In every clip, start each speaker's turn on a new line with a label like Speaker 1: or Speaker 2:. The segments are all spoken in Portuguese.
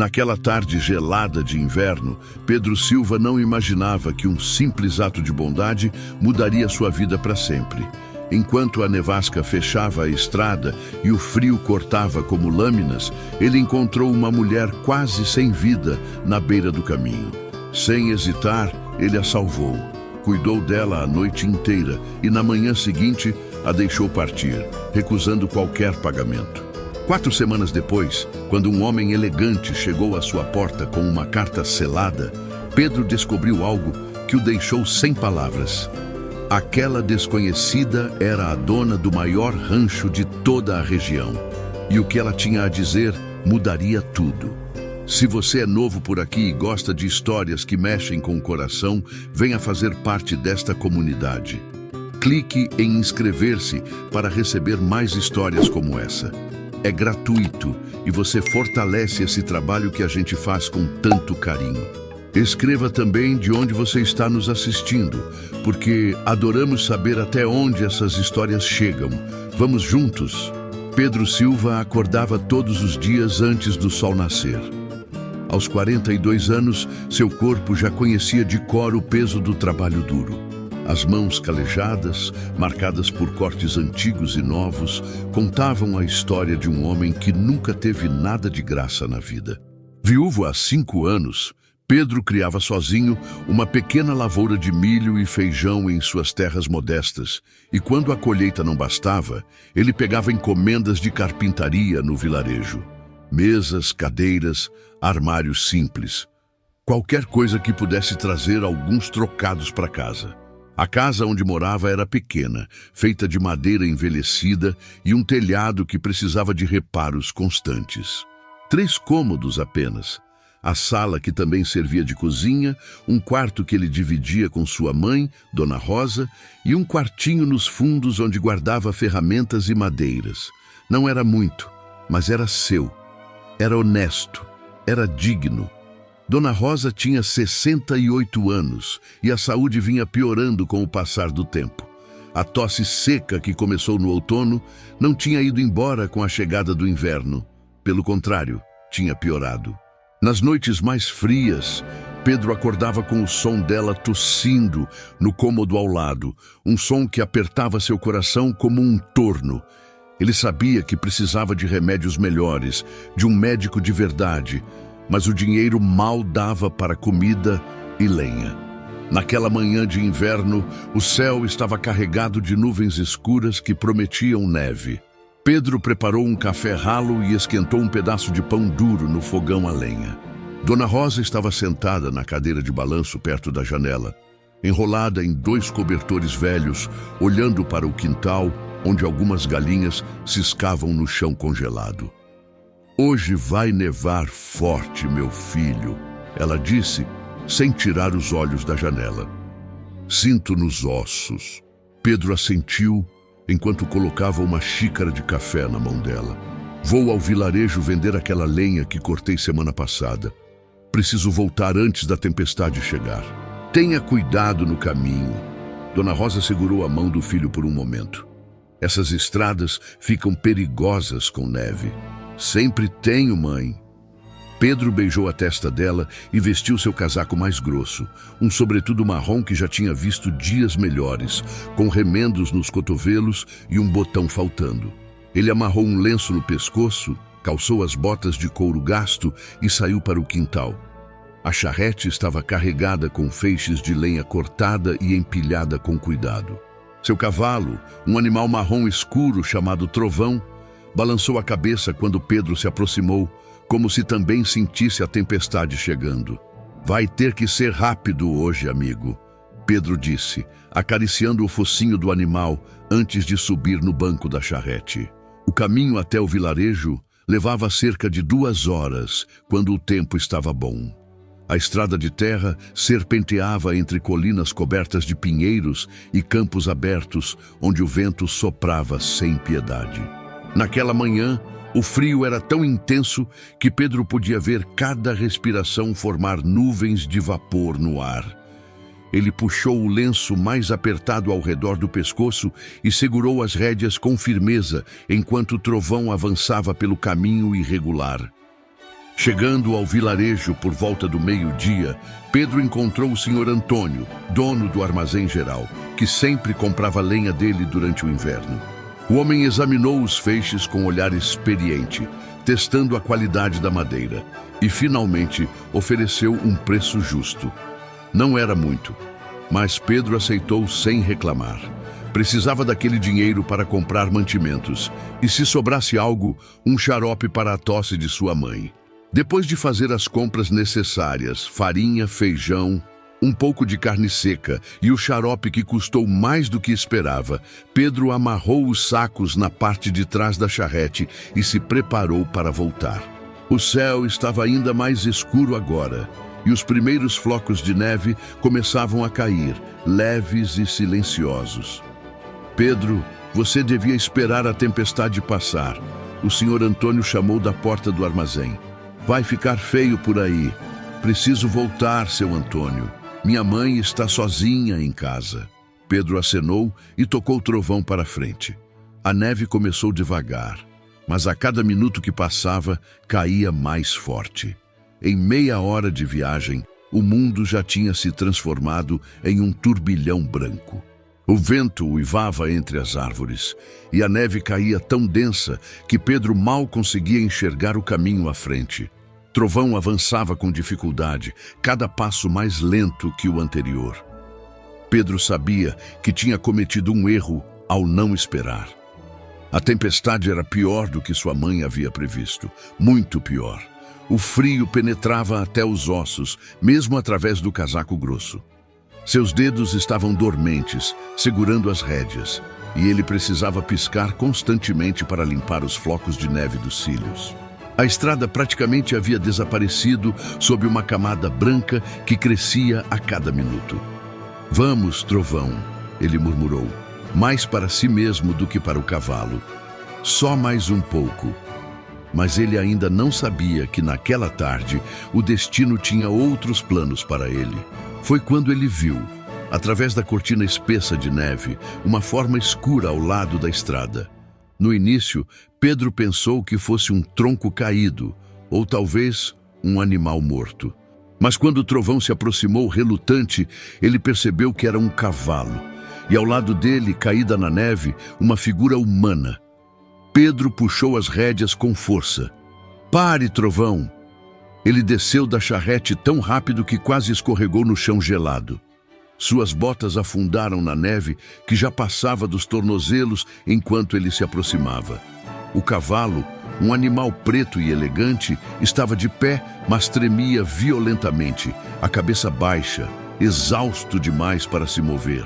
Speaker 1: Naquela tarde gelada de inverno, Pedro Silva não imaginava que um simples ato de bondade mudaria sua vida para sempre. Enquanto a nevasca fechava a estrada e o frio cortava como lâminas, ele encontrou uma mulher quase sem vida na beira do caminho. Sem hesitar, ele a salvou. Cuidou dela a noite inteira e na manhã seguinte a deixou partir, recusando qualquer pagamento. 4 semanas depois, quando um homem elegante chegou à sua porta com uma carta selada, Pedro descobriu algo que o deixou sem palavras. Aquela desconhecida era a dona do maior rancho de toda a região. E o que ela tinha a dizer mudaria tudo. Se você é novo por aqui e gosta de histórias que mexem com o coração, venha fazer parte desta comunidade. Clique em inscrever-se para receber mais histórias como essa. É gratuito e você fortalece esse trabalho que a gente faz com tanto carinho. Escreva também de onde você está nos assistindo, porque adoramos saber até onde essas histórias chegam. Vamos juntos? Pedro Silva acordava todos os dias antes do sol nascer. Aos 42 anos, seu corpo já conhecia de cor o peso do trabalho duro. As mãos calejadas, marcadas por cortes antigos e novos, contavam a história de um homem que nunca teve nada de graça na vida. Viúvo há 5 anos, Pedro criava sozinho uma pequena lavoura de milho e feijão em suas terras modestas, e quando a colheita não bastava, ele pegava encomendas de carpintaria no vilarejo. Mesas, cadeiras, armários simples. Qualquer coisa que pudesse trazer alguns trocados para casa. A casa onde morava era pequena, feita de madeira envelhecida e um telhado que precisava de reparos constantes. 3 cômodos apenas. A sala que também servia de cozinha, um quarto que ele dividia com sua mãe, Dona Rosa, e um quartinho nos fundos onde guardava ferramentas e madeiras. Não era muito, mas era seu. Era honesto, era digno. Dona Rosa tinha 68 anos e a saúde vinha piorando com o passar do tempo. A tosse seca que começou no outono não tinha ido embora com a chegada do inverno. Pelo contrário, tinha piorado. Nas noites mais frias, Pedro acordava com o som dela tossindo no cômodo ao lado, um som que apertava seu coração como um torno. Ele sabia que precisava de remédios melhores, de um médico de verdade, mas o dinheiro mal dava para comida e lenha. Naquela manhã de inverno, o céu estava carregado de nuvens escuras que prometiam neve. Pedro preparou um café ralo e esquentou um pedaço de pão duro no fogão a lenha. Dona Rosa estava sentada na cadeira de balanço perto da janela, enrolada em 2 cobertores velhos, olhando para o quintal, onde algumas galinhas ciscavam no chão congelado. "Hoje vai nevar forte, meu filho", ela disse, sem tirar os olhos da janela. "Sinto nos ossos." Pedro assentiu enquanto colocava uma xícara de café na mão dela. "Vou ao vilarejo vender aquela lenha que cortei semana passada. Preciso voltar antes da tempestade chegar. Tenha cuidado no caminho." Dona Rosa segurou a mão do filho por um momento. "Essas estradas ficam perigosas com neve." "Sempre tenho, mãe." Pedro beijou a testa dela e vestiu seu casaco mais grosso, um sobretudo marrom que já tinha visto dias melhores, com remendos nos cotovelos e um botão faltando. Ele amarrou um lenço no pescoço, calçou as botas de couro gasto e saiu para o quintal. A charrete estava carregada com feixes de lenha cortada e empilhada com cuidado. Seu cavalo, um animal marrom escuro chamado Trovão, balançou a cabeça quando Pedro se aproximou, como se também sentisse a tempestade chegando. "Vai ter que ser rápido hoje, amigo", Pedro disse, acariciando o focinho do animal antes de subir no banco da charrete. O caminho até o vilarejo levava cerca de 2 horas, quando o tempo estava bom. A estrada de terra serpenteava entre colinas cobertas de pinheiros e campos abertos, onde o vento soprava sem piedade. Naquela manhã, o frio era tão intenso que Pedro podia ver cada respiração formar nuvens de vapor no ar. Ele puxou o lenço mais apertado ao redor do pescoço e segurou as rédeas com firmeza enquanto o trovão avançava pelo caminho irregular. Chegando ao vilarejo por volta do meio-dia, Pedro encontrou o senhor Antônio, dono do armazém geral, que sempre comprava lenha dele durante o inverno. O homem examinou os feixes com olhar experiente, testando a qualidade da madeira, e finalmente ofereceu um preço justo. Não era muito, mas Pedro aceitou sem reclamar. Precisava daquele dinheiro para comprar mantimentos, e se sobrasse algo, um xarope para a tosse de sua mãe. Depois de fazer as compras necessárias, farinha, feijão, um pouco de carne seca e o xarope que custou mais do que esperava, Pedro amarrou os sacos na parte de trás da charrete e se preparou para voltar. O céu estava ainda mais escuro agora, e os primeiros flocos de neve começavam a cair, leves e silenciosos. Pedro, você devia esperar a tempestade passar. O senhor Antônio chamou da porta do armazém. Vai ficar feio por aí. Preciso voltar, seu Antônio. Minha mãe está sozinha em casa. Pedro acenou e tocou o trovão para frente. A neve começou devagar, mas a cada minuto que passava, caía mais forte. Em meia hora de viagem, o mundo já tinha se transformado em um turbilhão branco. O vento uivava entre as árvores, e a neve caía tão densa que Pedro mal conseguia enxergar o caminho à frente. Trovão avançava com dificuldade, cada passo mais lento que o anterior. Pedro sabia que tinha cometido um erro ao não esperar. A tempestade era pior do que sua mãe havia previsto, muito pior. O frio penetrava até os ossos, mesmo através do casaco grosso. Seus dedos estavam dormentes, segurando as rédeas, e ele precisava piscar constantemente para limpar os flocos de neve dos cílios. A estrada praticamente havia desaparecido sob uma camada branca que crescia a cada minuto. Vamos, trovão, ele murmurou, mais para si mesmo do que para o cavalo. Só mais um pouco. Mas ele ainda não sabia que naquela tarde o destino tinha outros planos para ele. Foi quando ele viu, através da cortina espessa de neve, uma forma escura ao lado da estrada. No início, Pedro pensou que fosse um tronco caído, ou talvez um animal morto. Mas quando o trovão se aproximou relutante, ele percebeu que era um cavalo, e ao lado dele, caída na neve, uma figura humana. Pedro puxou as rédeas com força. Pare, trovão! Ele desceu da charrete tão rápido que quase escorregou no chão gelado. Suas botas afundaram na neve que já passava dos tornozelos enquanto ele se aproximava. O cavalo, um animal preto e elegante, estava de pé, mas tremia violentamente, a cabeça baixa, exausto demais para se mover.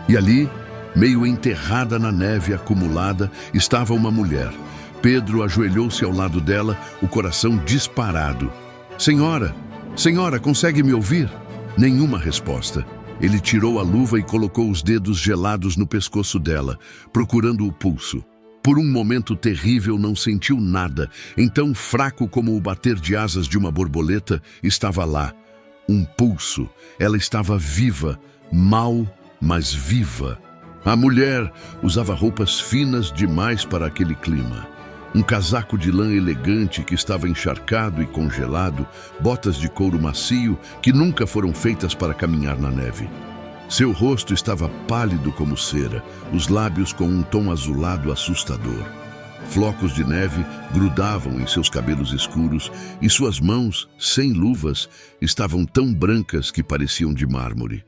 Speaker 1: E ali, meio enterrada na neve acumulada, estava uma mulher. Pedro ajoelhou-se ao lado dela, o coração disparado. Senhora, senhora, consegue me ouvir? Nenhuma resposta. Ele tirou a luva e colocou os dedos gelados no pescoço dela, procurando o pulso. Por um momento terrível não sentiu nada, então fraco como o bater de asas de uma borboleta, estava lá. Um pulso. Ela estava viva, mal, mas viva. A mulher usava roupas finas demais para aquele clima. Um casaco de lã elegante que estava encharcado e congelado, botas de couro macio que nunca foram feitas para caminhar na neve. Seu rosto estava pálido como cera, os lábios com um tom azulado assustador. Flocos de neve grudavam em seus cabelos escuros e suas mãos, sem luvas, estavam tão brancas que pareciam de mármore.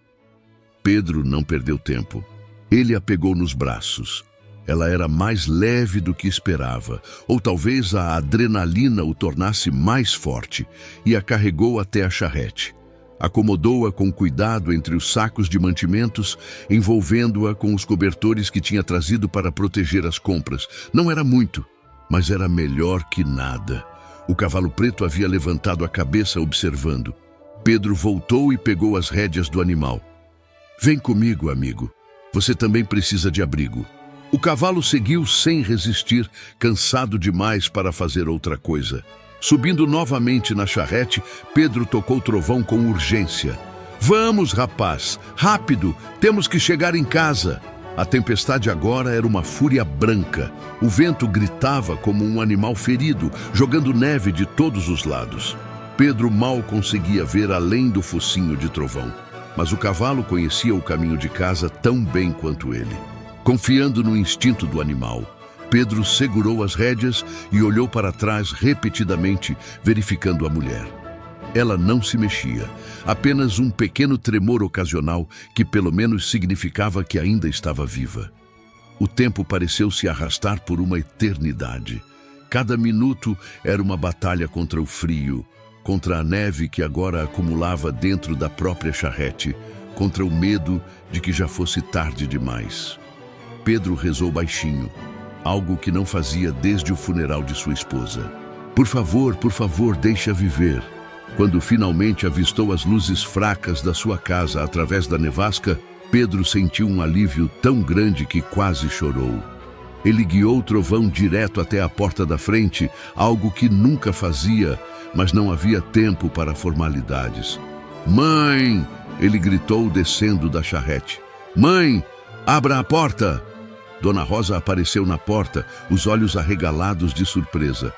Speaker 1: Pedro não perdeu tempo. Ele a pegou nos braços. Ela era mais leve do que esperava, ou talvez a adrenalina o tornasse mais forte, e a carregou até a charrete. Acomodou-a com cuidado entre os sacos de mantimentos, envolvendo-a com os cobertores que tinha trazido para proteger as compras. Não era muito, mas era melhor que nada. O cavalo preto havia levantado a cabeça observando. Pedro voltou e pegou as rédeas do animal. Vem comigo, amigo. Você também precisa de abrigo. O cavalo seguiu sem resistir, cansado demais para fazer outra coisa. Subindo novamente na charrete, Pedro tocou o trovão com urgência. Vamos, rapaz! Rápido! Temos que chegar em casa! A tempestade agora era uma fúria branca. O vento gritava como um animal ferido, jogando neve de todos os lados. Pedro mal conseguia ver além do focinho de trovão, mas o cavalo conhecia o caminho de casa tão bem quanto ele. Confiando no instinto do animal, Pedro segurou as rédeas e olhou para trás repetidamente, verificando a mulher. Ela não se mexia, apenas um pequeno tremor ocasional que pelo menos significava que ainda estava viva. O tempo pareceu se arrastar por uma eternidade. Cada minuto era uma batalha contra o frio, contra a neve que agora acumulava dentro da própria charrete, contra o medo de que já fosse tarde demais. Pedro rezou baixinho, algo que não fazia desde o funeral de sua esposa. Por favor, deixa viver." Quando finalmente avistou as luzes fracas da sua casa através da nevasca, Pedro sentiu um alívio tão grande que quase chorou. Ele guiou o trovão direto até a porta da frente, algo que nunca fazia, mas não havia tempo para formalidades. "Mãe!" ele gritou descendo da charrete. "Mãe, abra a porta!" Dona Rosa apareceu na porta, os olhos arregalados de surpresa.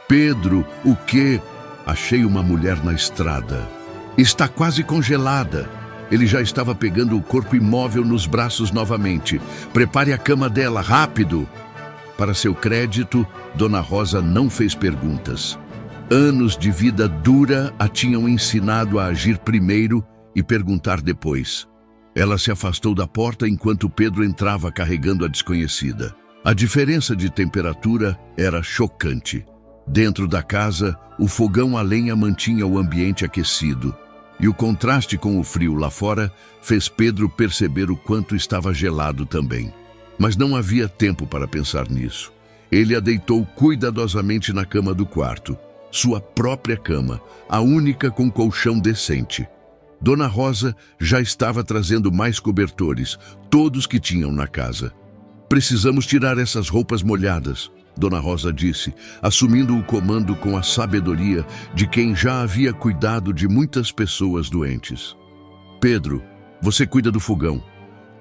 Speaker 1: "Pedro, o quê?" "Achei uma mulher na estrada. Está quase congelada." Ele já estava pegando o corpo imóvel nos braços novamente. "Prepare a cama dela, rápido!" Para seu crédito, Dona Rosa não fez perguntas. Anos de vida dura a tinham ensinado a agir primeiro e perguntar depois. Ela se afastou da porta enquanto Pedro entrava carregando a desconhecida. A diferença de temperatura era chocante. Dentro da casa, o fogão a lenha mantinha o ambiente aquecido, e o contraste com o frio lá fora fez Pedro perceber o quanto estava gelado também. Mas não havia tempo para pensar nisso. Ele a deitou cuidadosamente na cama do quarto, sua própria cama, a única com colchão decente. Dona Rosa já estava trazendo mais cobertores, todos que tinham na casa. "Precisamos tirar essas roupas molhadas", Dona Rosa disse, assumindo o comando com a sabedoria de quem já havia cuidado de muitas pessoas doentes. "Pedro, você cuida do fogão.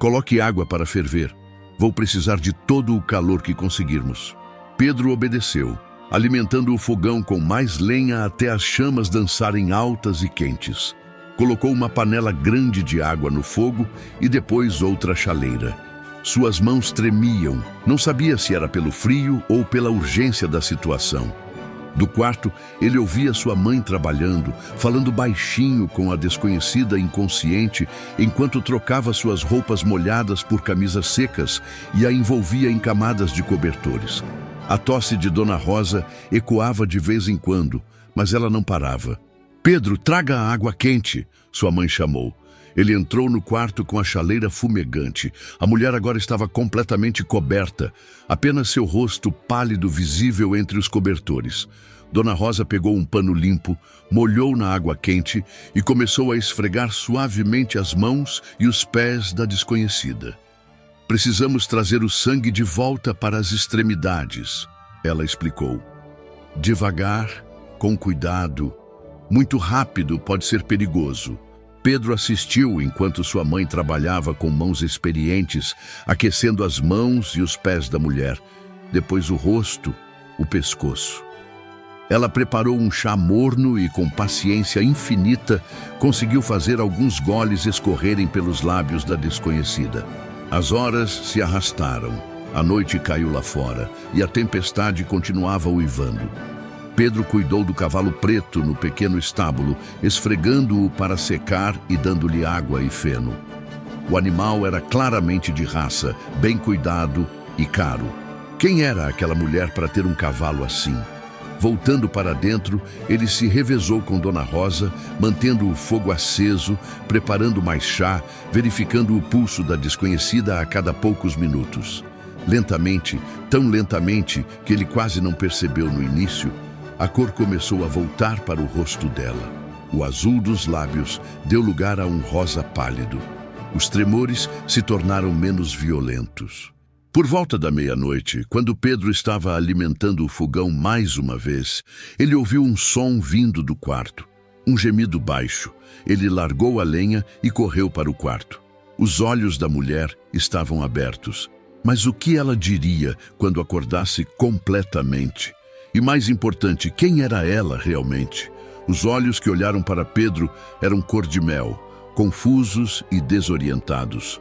Speaker 1: Coloque água para ferver. Vou precisar de todo o calor que conseguirmos." Pedro obedeceu, alimentando o fogão com mais lenha até as chamas dançarem altas e quentes. Colocou uma panela grande de água no fogo e depois outra chaleira. Suas mãos tremiam, não sabia se era pelo frio ou pela urgência da situação. Do quarto, ele ouvia sua mãe trabalhando, falando baixinho com a desconhecida inconsciente, enquanto trocava suas roupas molhadas por camisas secas e a envolvia em camadas de cobertores. A tosse de Dona Rosa ecoava de vez em quando, mas ela não parava. "Pedro, traga a água quente", sua mãe chamou. Ele entrou no quarto com a chaleira fumegante. A mulher agora estava completamente coberta, apenas seu rosto pálido visível entre os cobertores. Dona Rosa pegou um pano limpo, molhou na água quente e começou a esfregar suavemente as mãos e os pés da desconhecida. "Precisamos trazer o sangue de volta para as extremidades", ela explicou. "Devagar, com cuidado. Muito rápido pode ser perigoso." Pedro assistiu enquanto sua mãe trabalhava com mãos experientes, aquecendo as mãos e os pés da mulher, depois o rosto, o pescoço. Ela preparou um chá morno e, com paciência infinita, conseguiu fazer alguns goles escorrerem pelos lábios da desconhecida. As horas se arrastaram, a noite caiu lá fora e a tempestade continuava uivando. Pedro cuidou do cavalo preto no pequeno estábulo, esfregando-o para secar e dando-lhe água e feno. O animal era claramente de raça, bem cuidado e caro. Quem era aquela mulher para ter um cavalo assim? Voltando para dentro, ele se revezou com Dona Rosa, mantendo o fogo aceso, preparando mais chá, verificando o pulso da desconhecida a cada poucos minutos. Lentamente, tão lentamente que ele quase não percebeu no início, a cor começou a voltar para o rosto dela. O azul dos lábios deu lugar a um rosa pálido. Os tremores se tornaram menos violentos. Por volta da meia-noite, quando Pedro estava alimentando o fogão mais uma vez, ele ouviu um som vindo do quarto. Um gemido baixo. Ele largou a lenha e correu para o quarto. Os olhos da mulher estavam abertos. Mas o que ela diria quando acordasse completamente? E mais importante, quem era ela realmente? Os olhos que olharam para Pedro eram cor de mel, confusos e desorientados.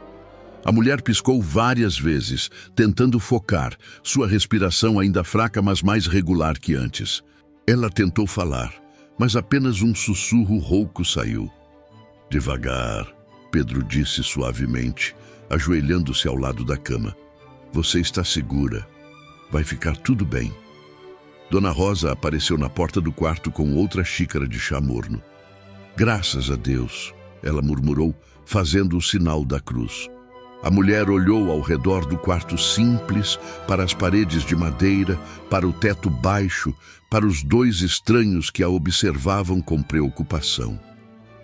Speaker 1: A mulher piscou várias vezes, tentando focar, sua respiração ainda fraca, mas mais regular que antes. Ela tentou falar, mas apenas um sussurro rouco saiu. Devagar, Pedro disse suavemente, ajoelhando-se ao lado da cama. Você está segura. Vai ficar tudo bem. Dona Rosa apareceu na porta do quarto com outra xícara de chá morno. Graças a Deus, ela murmurou, fazendo o sinal da cruz. A mulher olhou ao redor do quarto simples, para as paredes de madeira, para o teto baixo, para os dois estranhos que a observavam com preocupação.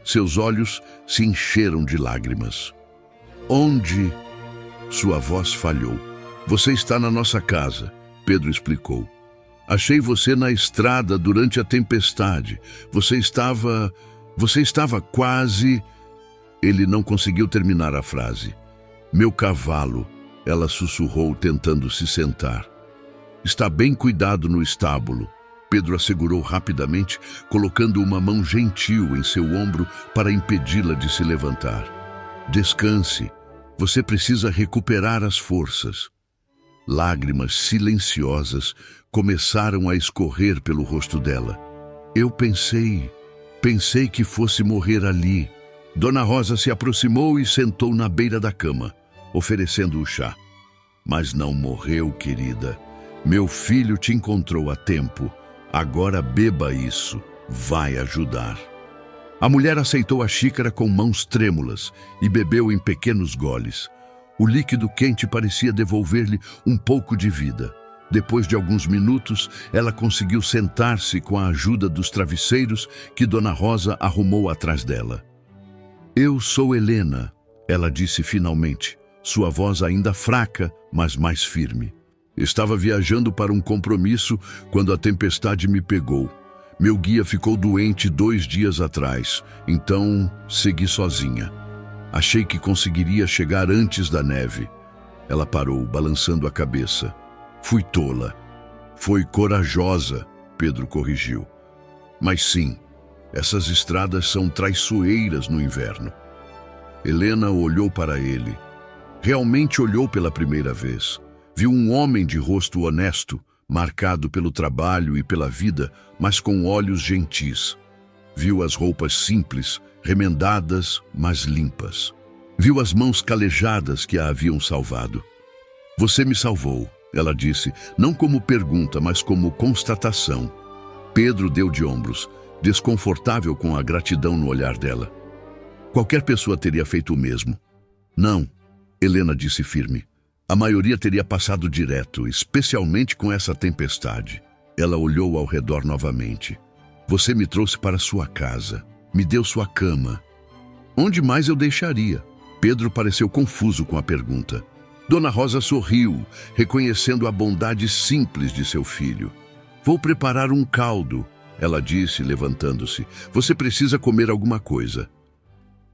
Speaker 1: Seus olhos se encheram de lágrimas. Onde? Sua voz falhou. Você está na nossa casa, Pedro explicou. Achei você na estrada durante a tempestade. Você estava quase... Ele não conseguiu terminar a frase. Meu cavalo, ela sussurrou, tentando se sentar. Está bem cuidado no estábulo, Pedro assegurou rapidamente, colocando uma mão gentil em seu ombro para impedi-la de se levantar. Descanse, você precisa recuperar as forças. Lágrimas silenciosas começaram a escorrer pelo rosto dela. Eu pensei que fosse morrer ali. Dona Rosa se aproximou e sentou na beira da cama, oferecendo o chá. Mas não morreu, querida. Meu filho te encontrou a tempo. Agora beba isso. Vai ajudar. A mulher aceitou a xícara com mãos trêmulas e bebeu em pequenos goles. O líquido quente parecia devolver-lhe um pouco de vida. Depois de alguns minutos, ela conseguiu sentar-se com a ajuda dos travesseiros que Dona Rosa arrumou atrás dela. Eu sou Helena, ela disse finalmente, sua voz ainda fraca, mas mais firme. Estava viajando para um compromisso quando a tempestade me pegou. Meu guia ficou doente 2 dias atrás, então segui sozinha. Achei que conseguiria chegar antes da neve. Ela parou, balançando a cabeça. Fui tola. Foi corajosa, Pedro corrigiu. Mas sim, essas estradas são traiçoeiras no inverno. Helena olhou para ele. Realmente olhou pela primeira vez. Viu um homem de rosto honesto, marcado pelo trabalho e pela vida, mas com olhos gentis. Viu as roupas simples, remendadas, mas limpas. Viu as mãos calejadas que a haviam salvado. Você me salvou, ela disse, não como pergunta, mas como constatação. Pedro deu de ombros, desconfortável com a gratidão no olhar dela. Qualquer pessoa teria feito o mesmo. Não, Helena disse firme. A maioria teria passado direto, especialmente com essa tempestade. Ela olhou ao redor novamente. Você me trouxe para sua casa, me deu sua cama. Onde mais eu deixaria? Pedro pareceu confuso com a pergunta. Dona Rosa sorriu, reconhecendo a bondade simples de seu filho. Vou preparar um caldo, ela disse, levantando-se. Você precisa comer alguma coisa.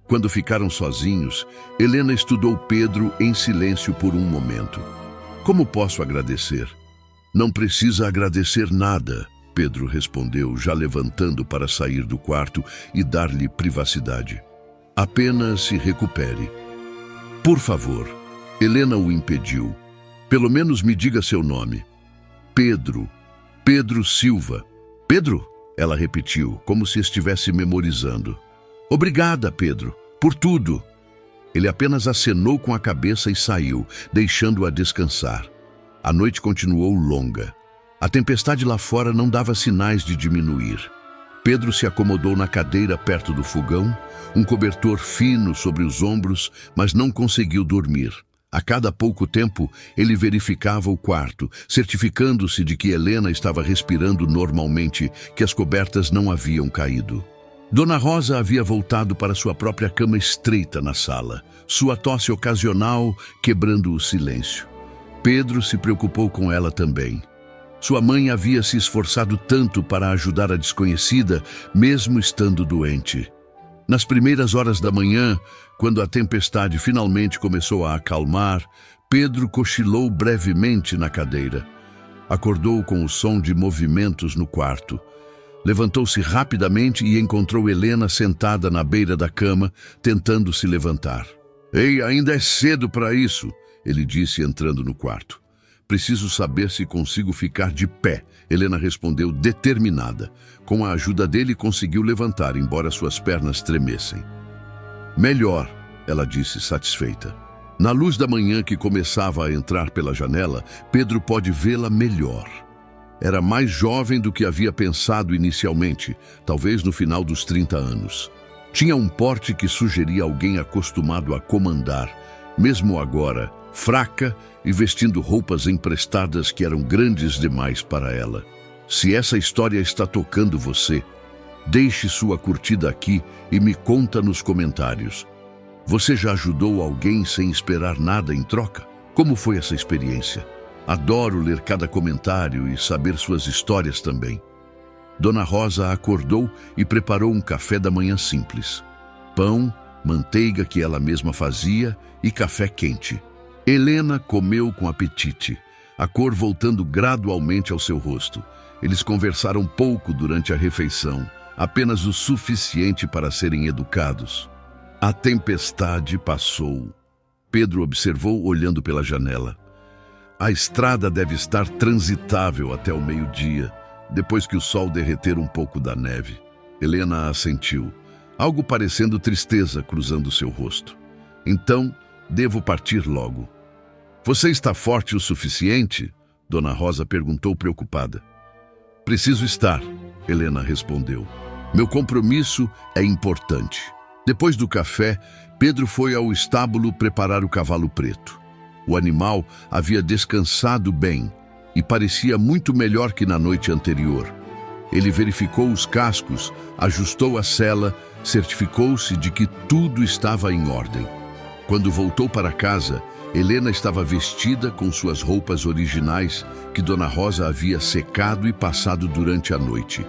Speaker 1: Quando ficaram sozinhos, Helena estudou Pedro em silêncio por um momento. Como posso agradecer? Não precisa agradecer nada, Pedro respondeu, já levantando para sair do quarto e dar-lhe privacidade. Apenas se recupere. Por favor, Helena o impediu. Pelo menos me diga seu nome. Pedro. Pedro Silva. Pedro? Ela repetiu, como se estivesse memorizando. Obrigada, Pedro, por tudo. Ele apenas acenou com a cabeça e saiu, deixando-a descansar. A noite continuou longa. A tempestade lá fora não dava sinais de diminuir. Pedro se acomodou na cadeira perto do fogão, um cobertor fino sobre os ombros, mas não conseguiu dormir. A cada pouco tempo, ele verificava o quarto, certificando-se de que Helena estava respirando normalmente, que as cobertas não haviam caído. Dona Rosa havia voltado para sua própria cama estreita na sala, sua tosse ocasional quebrando o silêncio. Pedro se preocupou com ela também. Sua mãe havia se esforçado tanto para ajudar a desconhecida, mesmo estando doente. Nas primeiras horas da manhã, quando a tempestade finalmente começou a acalmar, Pedro cochilou brevemente na cadeira. Acordou com o som de movimentos no quarto. Levantou-se rapidamente e encontrou Helena sentada na beira da cama, tentando se levantar. "Ei, ainda é cedo para isso", ele disse entrando no quarto. "Preciso saber se consigo ficar de pé", Helena respondeu determinada. Com a ajuda dele, conseguiu levantar, embora suas pernas tremessem. "Melhor", ela disse satisfeita. Na luz da manhã que começava a entrar pela janela, Pedro pôde vê-la melhor. Era mais jovem do que havia pensado inicialmente, talvez no final dos 30 anos. Tinha um porte que sugeria alguém acostumado a comandar, mesmo agora, fraca e vestindo roupas emprestadas que eram grandes demais para ela. Se essa história está tocando você, deixe sua curtida aqui e me conta nos comentários. Você já ajudou alguém sem esperar nada em troca? Como foi essa experiência? Adoro ler cada comentário e saber suas histórias também. Dona Rosa acordou e preparou um café da manhã simples. Pão, manteiga que ela mesma fazia e café quente. Helena comeu com apetite, a cor voltando gradualmente ao seu rosto. Eles conversaram pouco durante a refeição, apenas o suficiente para serem educados. A tempestade passou. Pedro observou olhando pela janela. A estrada deve estar transitável até o meio-dia, depois que o sol derreter um pouco da neve. Helena assentiu, algo parecendo tristeza cruzando seu rosto. "Então, devo partir logo." "Você está forte o suficiente?" Dona Rosa perguntou preocupada. "Preciso estar", Helena respondeu. "Meu compromisso é importante." Depois do café, Pedro foi ao estábulo preparar o cavalo preto. O animal havia descansado bem e parecia muito melhor que na noite anterior. Ele verificou os cascos, ajustou a sela, certificou-se de que tudo estava em ordem. Quando voltou para casa, Helena estava vestida com suas roupas originais que Dona Rosa havia secado e passado durante a noite.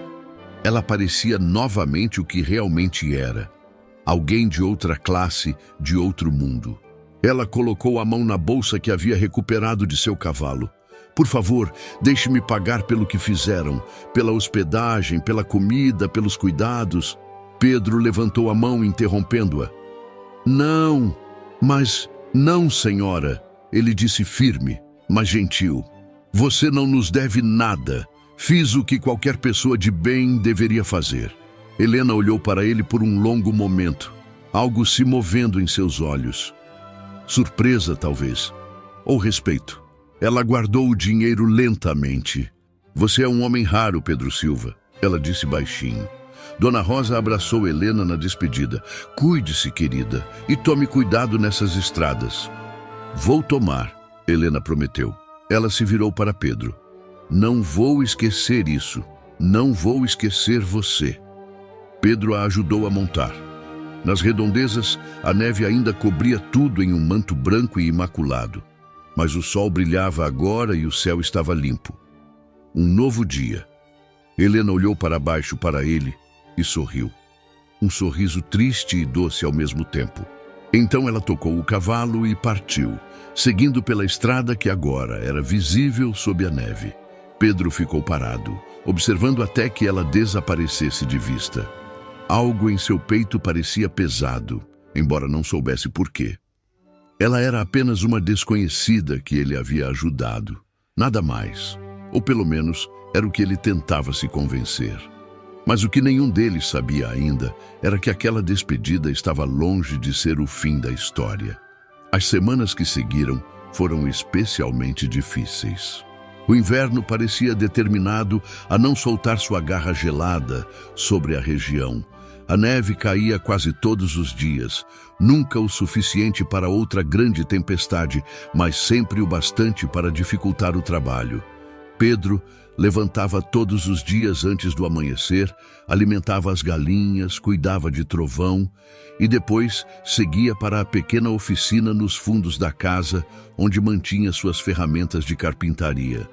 Speaker 1: Ela parecia novamente o que realmente era. Alguém de outra classe, de outro mundo. Ela colocou a mão na bolsa que havia recuperado de seu cavalo. "Por favor, deixe-me pagar pelo que fizeram, pela hospedagem, pela comida, pelos cuidados." Pedro levantou a mão, interrompendo-a. "Não, mas não, senhora", ele disse firme, mas gentil. "Você não nos deve nada. Fiz o que qualquer pessoa de bem deveria fazer." Helena olhou para ele por um longo momento, algo se movendo em seus olhos. Surpresa, talvez, ou respeito. Ela guardou o dinheiro lentamente. "Você é um homem raro, Pedro Silva", ela disse baixinho. Dona Rosa abraçou Helena na despedida. "Cuide-se, querida, e tome cuidado nessas estradas." "Vou tomar", Helena prometeu. Ela se virou para Pedro. "Não vou esquecer isso. Não vou esquecer você." Pedro a ajudou a montar. Nas redondezas, a neve ainda cobria tudo em um manto branco e imaculado. Mas o sol brilhava agora e o céu estava limpo. Um novo dia. Helena olhou para baixo para ele e sorriu. Um sorriso triste e doce ao mesmo tempo. Então ela tocou o cavalo e partiu, seguindo pela estrada que agora era visível sob a neve. Pedro ficou parado, observando até que ela desaparecesse de vista. Algo em seu peito parecia pesado, embora não soubesse por quê. Ela era apenas uma desconhecida que ele havia ajudado. Nada mais. Ou pelo menos era o que ele tentava se convencer. Mas o que nenhum deles sabia ainda era que aquela despedida estava longe de ser o fim da história. As semanas que seguiram foram especialmente difíceis. O inverno parecia determinado a não soltar sua garra gelada sobre a região. A neve caía quase todos os dias, nunca o suficiente para outra grande tempestade, mas sempre o bastante para dificultar o trabalho. Pedro levantava todos os dias antes do amanhecer, alimentava as galinhas, cuidava de trovão e depois seguia para a pequena oficina nos fundos da casa, onde mantinha suas ferramentas de carpintaria.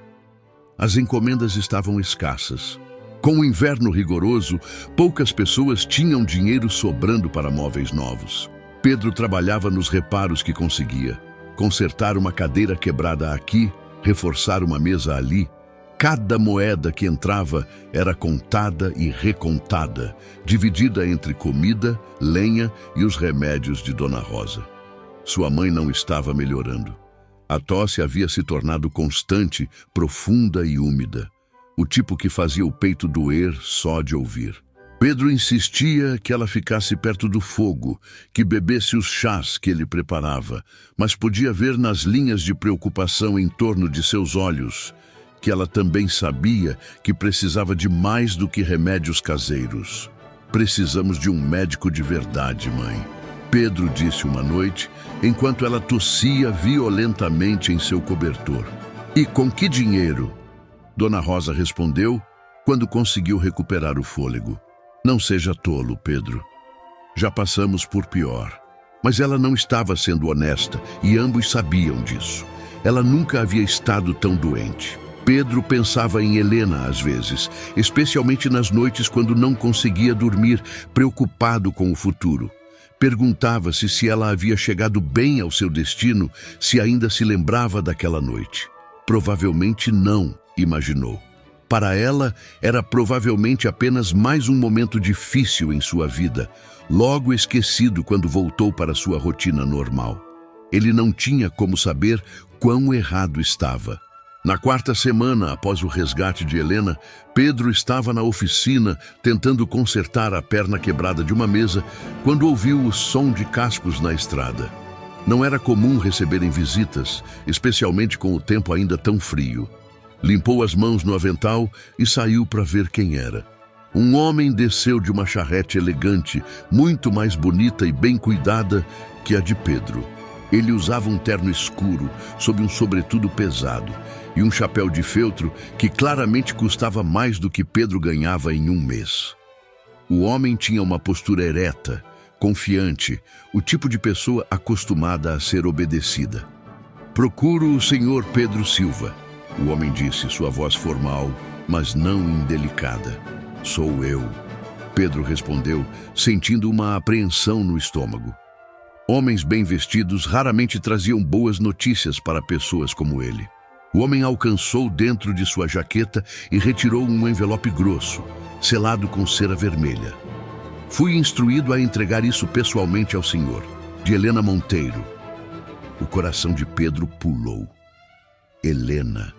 Speaker 1: As encomendas estavam escassas. Com o inverno rigoroso, poucas pessoas tinham dinheiro sobrando para móveis novos. Pedro trabalhava nos reparos que conseguia. Consertar uma cadeira quebrada aqui, reforçar uma mesa ali. Cada moeda que entrava era contada e recontada, dividida entre comida, lenha e os remédios de Dona Rosa. Sua mãe não estava melhorando. A tosse havia se tornado constante, profunda e úmida. O tipo que fazia o peito doer só de ouvir. Pedro insistia que ela ficasse perto do fogo, que bebesse os chás que ele preparava, mas podia ver nas linhas de preocupação em torno de seus olhos que ela também sabia que precisava de mais do que remédios caseiros. Precisamos de um médico de verdade, mãe. Pedro disse uma noite, enquanto ela tossia violentamente em seu cobertor. E com que dinheiro? Dona Rosa respondeu quando conseguiu recuperar o fôlego. Não seja tolo, Pedro. Já passamos por pior. Mas ela não estava sendo honesta e ambos sabiam disso. Ela nunca havia estado tão doente. Pedro pensava em Helena às vezes, especialmente nas noites quando não conseguia dormir, preocupado com o futuro. Perguntava-se se ela havia chegado bem ao seu destino, se ainda se lembrava daquela noite. Provavelmente não, imaginou. Para ela, era provavelmente apenas mais um momento difícil em sua vida, logo esquecido quando voltou para sua rotina normal. Ele não tinha como saber quão errado estava. Na quarta semana após o resgate de Helena, Pedro estava na oficina tentando consertar a perna quebrada de uma mesa quando ouviu o som de cascos na estrada. Não era comum receberem visitas, especialmente com o tempo ainda tão frio. Limpou as mãos no avental e saiu para ver quem era. Um homem desceu de uma charrete elegante, muito mais bonita e bem cuidada que a de Pedro. Ele usava um terno escuro, sob um sobretudo pesado, e um chapéu de feltro que claramente custava mais do que Pedro ganhava em um mês. O homem tinha uma postura ereta, confiante, o tipo de pessoa acostumada a ser obedecida. "Procuro o senhor Pedro Silva", o homem disse, sua voz formal, mas não indelicada. "Sou eu", Pedro respondeu, sentindo uma apreensão no estômago. Homens bem vestidos raramente traziam boas notícias para pessoas como ele. O homem alcançou dentro de sua jaqueta e retirou um envelope grosso, selado com cera vermelha. "Fui instruído a entregar isso pessoalmente ao senhor, de Helena Monteiro." O coração de Pedro pulou. Helena.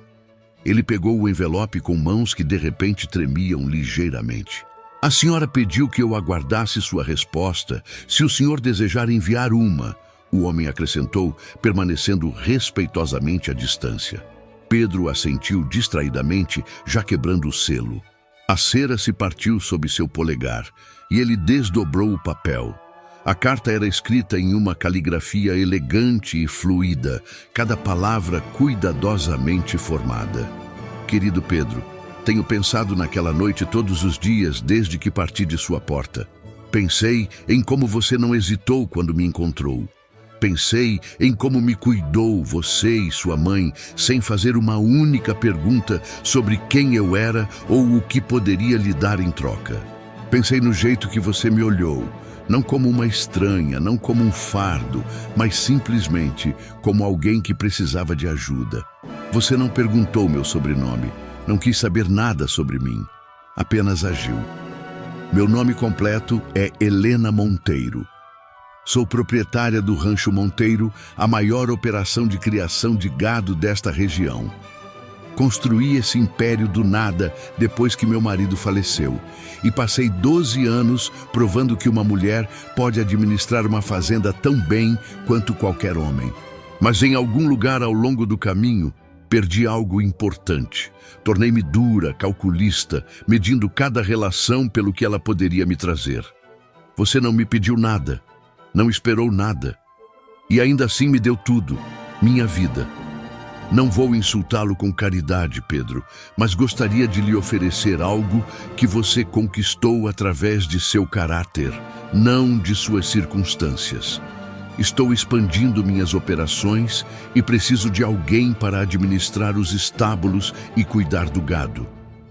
Speaker 1: Ele pegou o envelope com mãos que de repente tremiam ligeiramente. "A senhora pediu que eu aguardasse sua resposta, se o senhor desejar enviar uma", o homem acrescentou, permanecendo respeitosamente à distância. Pedro assentiu distraidamente, já quebrando o selo. A cera se partiu sob seu polegar, e ele desdobrou o papel. A carta era escrita em uma caligrafia elegante e fluida, cada palavra cuidadosamente formada. "Querido Pedro, tenho pensado naquela noite todos os dias desde que parti de sua porta. Pensei em como você não hesitou quando me encontrou. Pensei em como me cuidou você e sua mãe, sem fazer uma única pergunta sobre quem eu era ou o que poderia lhe dar em troca. Pensei no jeito que você me olhou, não como uma estranha, não como um fardo, mas simplesmente como alguém que precisava de ajuda. Você não perguntou meu sobrenome, não quis saber nada sobre mim, apenas agiu. Meu nome completo é Helena Monteiro. Sou proprietária do Rancho Monteiro, a maior operação de criação de gado desta região. Construí esse império do nada depois que meu marido faleceu e passei 12 anos provando que uma mulher pode administrar uma fazenda tão bem quanto qualquer homem. Mas em algum lugar ao longo do caminho, perdi algo importante. Tornei-me dura, calculista, medindo cada relação pelo que ela poderia me trazer. Você não me pediu nada. Não esperou nada. E ainda assim me deu tudo, minha vida. Não vou insultá-lo com caridade, Pedro, mas gostaria de lhe oferecer algo que você conquistou através de seu caráter, não de suas circunstâncias. Estou expandindo minhas operações e preciso de alguém para administrar os estábulos e cuidar do gado.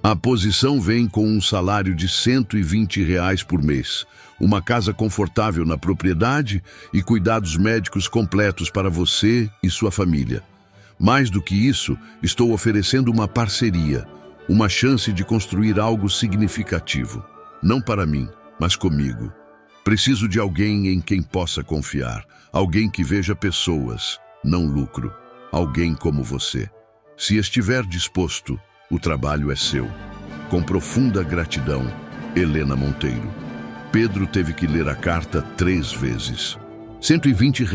Speaker 1: A posição vem com um salário de R$ 120 por mês, uma casa confortável na propriedade e cuidados médicos completos para você e sua família. Mais do que isso, estou oferecendo uma parceria, uma chance de construir algo significativo. Não para mim, mas comigo. Preciso de alguém em quem possa confiar, alguém que veja pessoas, não lucro, alguém como você. Se estiver disposto, o trabalho é seu. Com profunda gratidão, Helena Monteiro. Pedro teve que ler a carta 3 vezes. R$ 120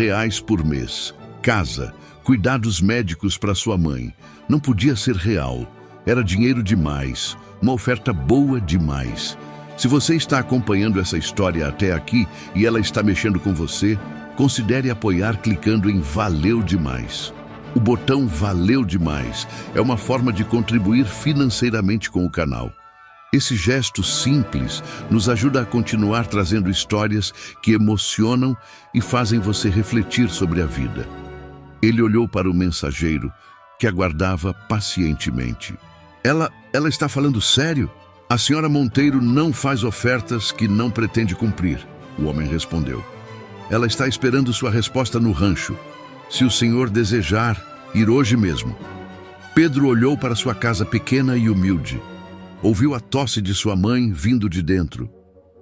Speaker 1: por mês. Casa, cuidados médicos para sua mãe. Não podia ser real. Era dinheiro demais, uma oferta boa demais. Se você está acompanhando essa história até aqui e ela está mexendo com você, considere apoiar clicando em Valeu Demais. O botão Valeu Demais é uma forma de contribuir financeiramente com o canal. Esse gesto simples nos ajuda a continuar trazendo histórias que emocionam e fazem você refletir sobre a vida. Ele olhou para o mensageiro, que aguardava pacientemente. Ela está falando sério? A senhora Monteiro não faz ofertas que não pretende cumprir, o homem respondeu. Ela está esperando sua resposta no rancho. Se o senhor desejar, ir hoje mesmo. Pedro olhou para sua casa pequena e humilde. Ouviu a tosse de sua mãe vindo de dentro.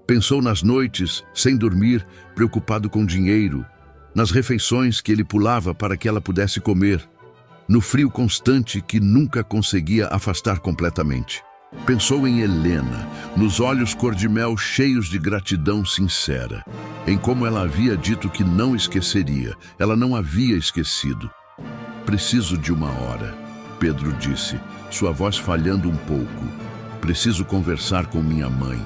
Speaker 1: Pensou nas noites, sem dormir, preocupado com dinheiro, nas refeições que ele pulava para que ela pudesse comer, no frio constante que nunca conseguia afastar completamente. Pensou em Helena, nos olhos cor-de-mel cheios de gratidão sincera, em como ela havia dito que não esqueceria. Ela não havia esquecido. Preciso de uma hora, Pedro disse, sua voz falhando um pouco. Preciso conversar com minha mãe.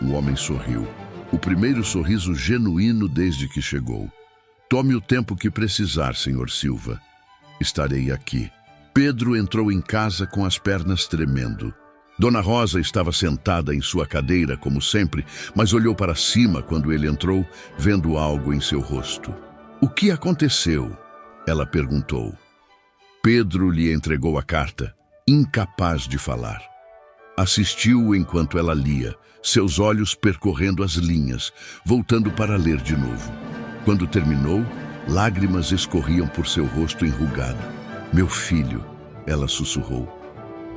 Speaker 1: O homem sorriu, o primeiro sorriso genuíno desde que chegou. Tome o tempo que precisar, Sr. Silva. Estarei aqui. Pedro entrou em casa com as pernas tremendo. Dona Rosa estava sentada em sua cadeira, como sempre, mas olhou para cima quando ele entrou, vendo algo em seu rosto. O que aconteceu? Ela perguntou. Pedro lhe entregou a carta, incapaz de falar. Assistiu enquanto ela lia, seus olhos percorrendo as linhas, voltando para ler de novo. Quando terminou, lágrimas escorriam por seu rosto enrugado. Meu filho, ela sussurrou.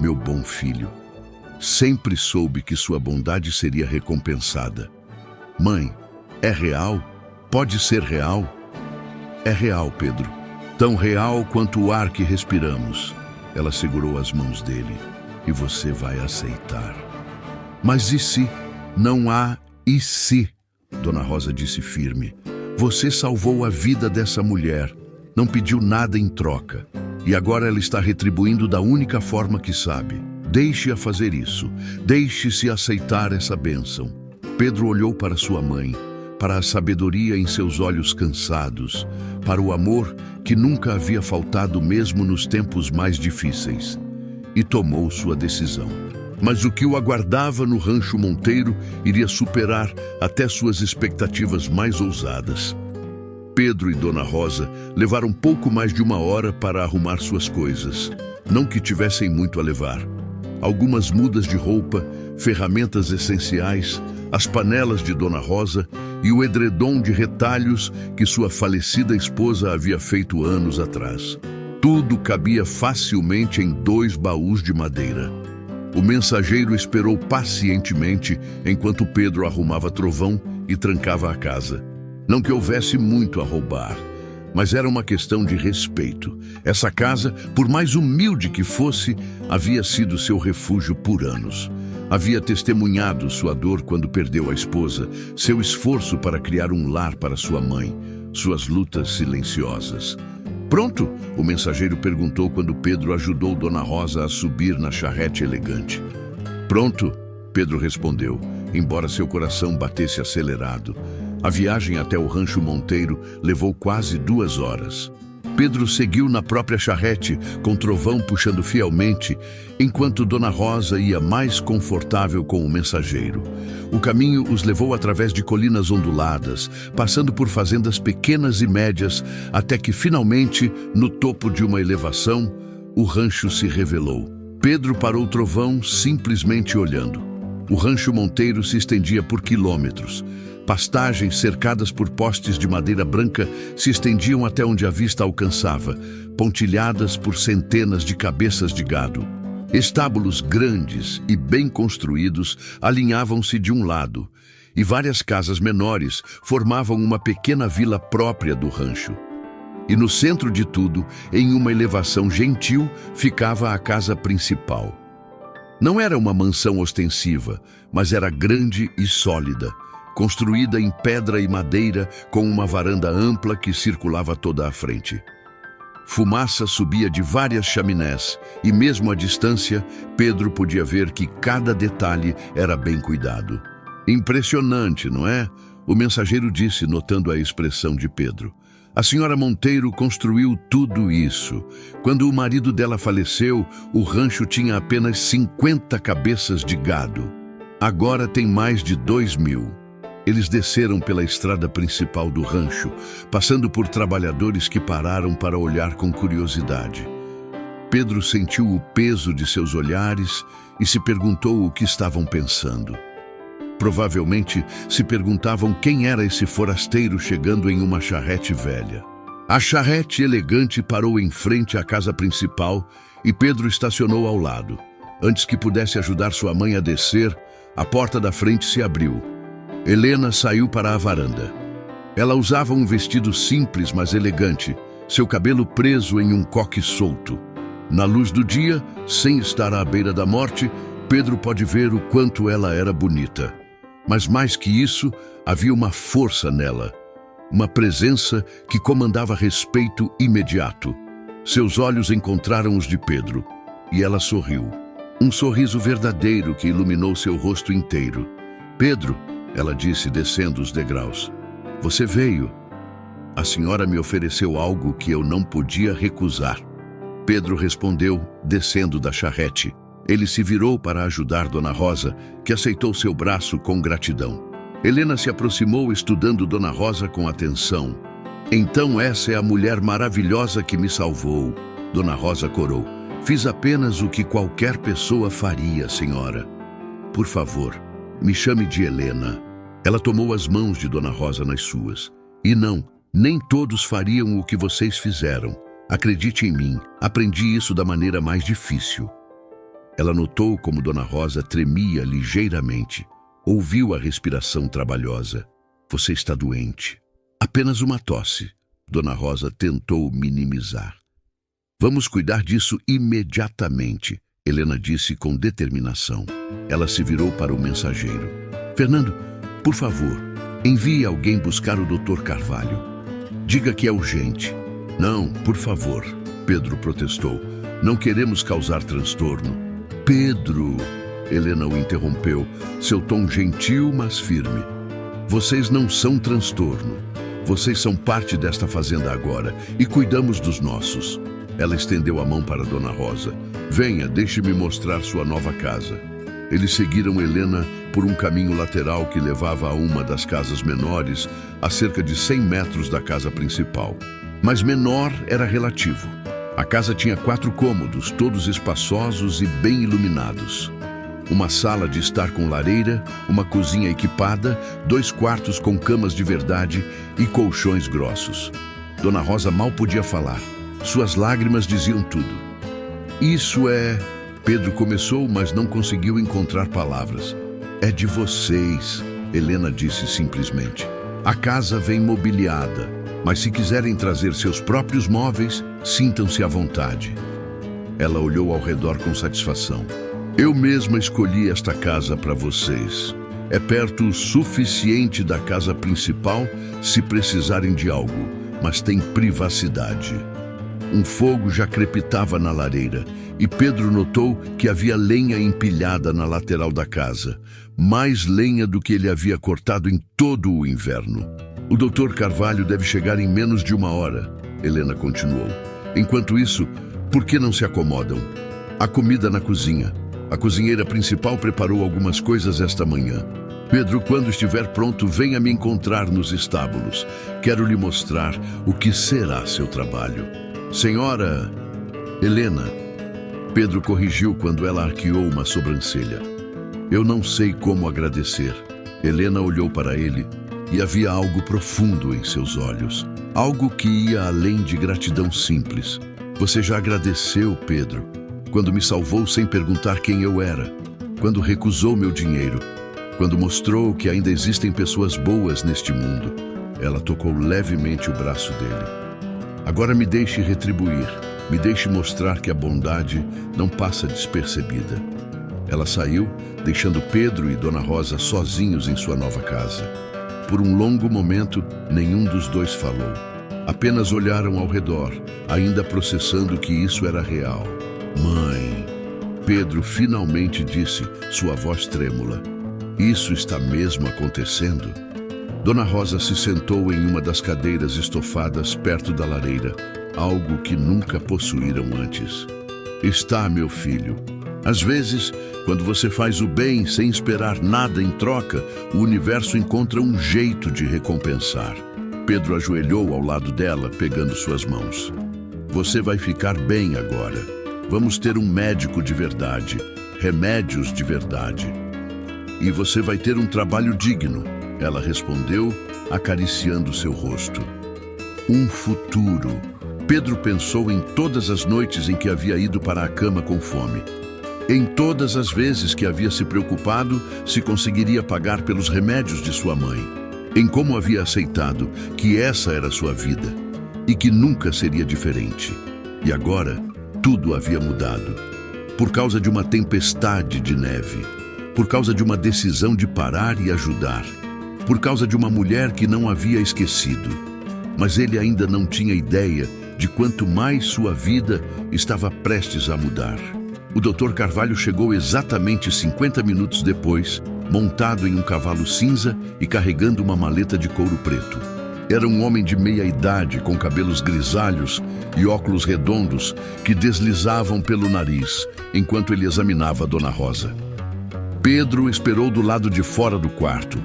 Speaker 1: Meu bom filho. Sempre soube que sua bondade seria recompensada. Mãe, é real? Pode ser real? É real, Pedro. Tão real quanto o ar que respiramos. Ela segurou as mãos dele. E você vai aceitar. Mas e se? Não há e se, Dona Rosa disse firme. Você salvou a vida dessa mulher. Não pediu nada em troca. E agora ela está retribuindo da única forma que sabe. Deixe-a fazer isso. Deixe-se aceitar essa bênção. Pedro olhou para sua mãe, para a sabedoria em seus olhos cansados, para o amor que nunca havia faltado mesmo nos tempos mais difíceis, e tomou sua decisão. Mas o que o aguardava no Rancho Monteiro iria superar até suas expectativas mais ousadas. Pedro e Dona Rosa levaram pouco mais de 1 hora para arrumar suas coisas. Não que tivessem muito a levar. Algumas mudas de roupa, ferramentas essenciais, as panelas de Dona Rosa e o edredom de retalhos que sua falecida esposa havia feito anos atrás. Tudo cabia facilmente em 2 baús de madeira. O mensageiro esperou pacientemente enquanto Pedro arrumava trovão e trancava a casa. Não que houvesse muito a roubar, mas era uma questão de respeito. Essa casa, por mais humilde que fosse, havia sido seu refúgio por anos. Havia testemunhado sua dor quando perdeu a esposa, seu esforço para criar um lar para sua mãe, suas lutas silenciosas. Pronto? O mensageiro perguntou quando Pedro ajudou Dona Rosa a subir na charrete elegante. Pronto, Pedro respondeu, embora seu coração batesse acelerado. A viagem até o Rancho Monteiro levou quase 2 horas. Pedro seguiu na própria charrete, com trovão puxando fielmente, enquanto Dona Rosa ia mais confortável com o mensageiro. O caminho os levou através de colinas onduladas, passando por fazendas pequenas e médias, até que finalmente, no topo de uma elevação, o rancho se revelou. Pedro parou o trovão simplesmente olhando. O rancho Monteiro se estendia por quilômetros. Pastagens cercadas por postes de madeira branca se estendiam até onde a vista alcançava, pontilhadas por centenas de cabeças de gado. Estábulos grandes e bem construídos alinhavam-se de um lado, e várias casas menores formavam uma pequena vila própria do rancho. E no centro de tudo, em uma elevação gentil, ficava a casa principal. Não era uma mansão ostensiva, mas era grande e sólida, construída em pedra e madeira com uma varanda ampla que circulava toda a frente. Fumaça subia de várias chaminés e, mesmo à distância, Pedro podia ver que cada detalhe era bem cuidado. Impressionante, não é? O mensageiro disse, notando a expressão de Pedro. A senhora Monteiro construiu tudo isso. Quando o marido dela faleceu, o rancho tinha apenas 50 cabeças de gado. Agora tem mais de 2.000. Eles desceram pela estrada principal do rancho, passando por trabalhadores que pararam para olhar com curiosidade. Pedro sentiu o peso de seus olhares e se perguntou o que estavam pensando. Provavelmente se perguntavam quem era esse forasteiro chegando em uma charrete velha. A charrete elegante parou em frente à casa principal e Pedro estacionou ao lado. Antes que pudesse ajudar sua mãe a descer, a porta da frente se abriu. Helena saiu para a varanda. Ela usava um vestido simples, mas elegante, seu cabelo preso em um coque solto. Na luz do dia, sem estar à beira da morte, Pedro pode ver o quanto ela era bonita. Mas mais que isso, havia uma força nela, uma presença que comandava respeito imediato. Seus olhos encontraram os de Pedro, e ela sorriu. Um sorriso verdadeiro que iluminou seu rosto inteiro. Pedro, ela disse descendo os degraus, você veio. A senhora me ofereceu algo que eu não podia recusar. Pedro respondeu, descendo da charrete. Ele se virou para ajudar Dona Rosa, que aceitou seu braço com gratidão. Helena se aproximou estudando Dona Rosa com atenção. Então essa é a mulher maravilhosa que me salvou, Dona Rosa corou. Fiz apenas o que qualquer pessoa faria, senhora. Por favor, me chame de Helena. Ela tomou as mãos de Dona Rosa nas suas. E não, nem todos fariam o que vocês fizeram. Acredite em mim, aprendi isso da maneira mais difícil. Ela notou como Dona Rosa tremia ligeiramente. Ouviu a respiração trabalhosa. Você está doente. Apenas uma tosse. Dona Rosa tentou minimizar. Vamos cuidar disso imediatamente, Helena disse com determinação. Ela se virou para o mensageiro. Fernando, por favor, envie alguém buscar o Dr. Carvalho. Diga que é urgente. Não, por favor, Pedro protestou. Não queremos causar transtorno. Pedro, Helena o interrompeu, seu tom gentil, mas firme. Vocês não são transtorno. Vocês são parte desta fazenda agora e cuidamos dos nossos. Ela estendeu a mão para Dona Rosa. Venha, deixe-me mostrar sua nova casa. Eles seguiram Helena por um caminho lateral que levava a uma das casas menores, a cerca de 100 metros da casa principal. Mas menor era relativo. A casa tinha 4 cômodos, todos espaçosos e bem iluminados. Uma sala de estar com lareira, uma cozinha equipada, 2 quartos com camas de verdade e colchões grossos. Dona Rosa mal podia falar. Suas lágrimas diziam tudo. Isso é... Pedro começou, mas não conseguiu encontrar palavras. É de vocês, Helena disse simplesmente. A casa vem mobiliada, mas se quiserem trazer seus próprios móveis, sintam-se à vontade. Ela olhou ao redor com satisfação. Eu mesma escolhi esta casa para vocês. É perto o suficiente da casa principal se precisarem de algo, mas tem privacidade. Um fogo já crepitava na lareira e Pedro notou que havia lenha empilhada na lateral da casa, mais lenha do que ele havia cortado em todo o inverno. O Dr. Carvalho deve chegar em menos de 1 hora, Helena continuou. Enquanto isso, por que não se acomodam? Há comida na cozinha. A cozinheira principal preparou algumas coisas esta manhã. Pedro, quando estiver pronto, venha me encontrar nos estábulos. Quero lhe mostrar o que será seu trabalho. Senhora Helena, Pedro corrigiu quando ela arqueou uma sobrancelha. Eu não sei como agradecer. Helena olhou para ele e havia algo profundo em seus olhos. Algo que ia além de gratidão simples. Você já agradeceu, Pedro, quando me salvou sem perguntar quem eu era, quando recusou meu dinheiro, quando mostrou que ainda existem pessoas boas neste mundo. Ela tocou levemente o braço dele. Agora me deixe retribuir, me deixe mostrar que a bondade não passa despercebida. Ela saiu, deixando Pedro e Dona Rosa sozinhos em sua nova casa. Por um longo momento, nenhum dos dois falou. Apenas olharam ao redor, ainda processando que isso era real. Mãe, Pedro finalmente disse, sua voz trêmula. Isso está mesmo acontecendo? Dona Rosa se sentou em uma das cadeiras estofadas perto da lareira, algo que nunca possuíram antes. Está, meu filho. Às vezes, quando você faz o bem sem esperar nada em troca, o universo encontra um jeito de recompensar. Pedro ajoelhou ao lado dela, pegando suas mãos. Você vai ficar bem agora. Vamos ter um médico de verdade, remédios de verdade. E você vai ter um trabalho digno, ela respondeu, acariciando seu rosto. Um futuro. Pedro pensou em todas as noites em que havia ido para a cama com fome. Em todas as vezes que havia se preocupado se conseguiria pagar pelos remédios de sua mãe. Em como havia aceitado que essa era sua vida e que nunca seria diferente. E agora, tudo havia mudado. Por causa de uma tempestade de neve. Por causa de uma decisão de parar e ajudar. Por causa de uma mulher que não havia esquecido. Mas ele ainda não tinha ideia de quanto mais sua vida estava prestes a mudar. O Dr. Carvalho chegou exatamente 50 minutos depois, montado em um cavalo cinza e carregando uma maleta de couro preto. Era um homem de meia idade, com cabelos grisalhos e óculos redondos que deslizavam pelo nariz, enquanto ele examinava Dona Rosa. Pedro esperou do lado de fora do quarto,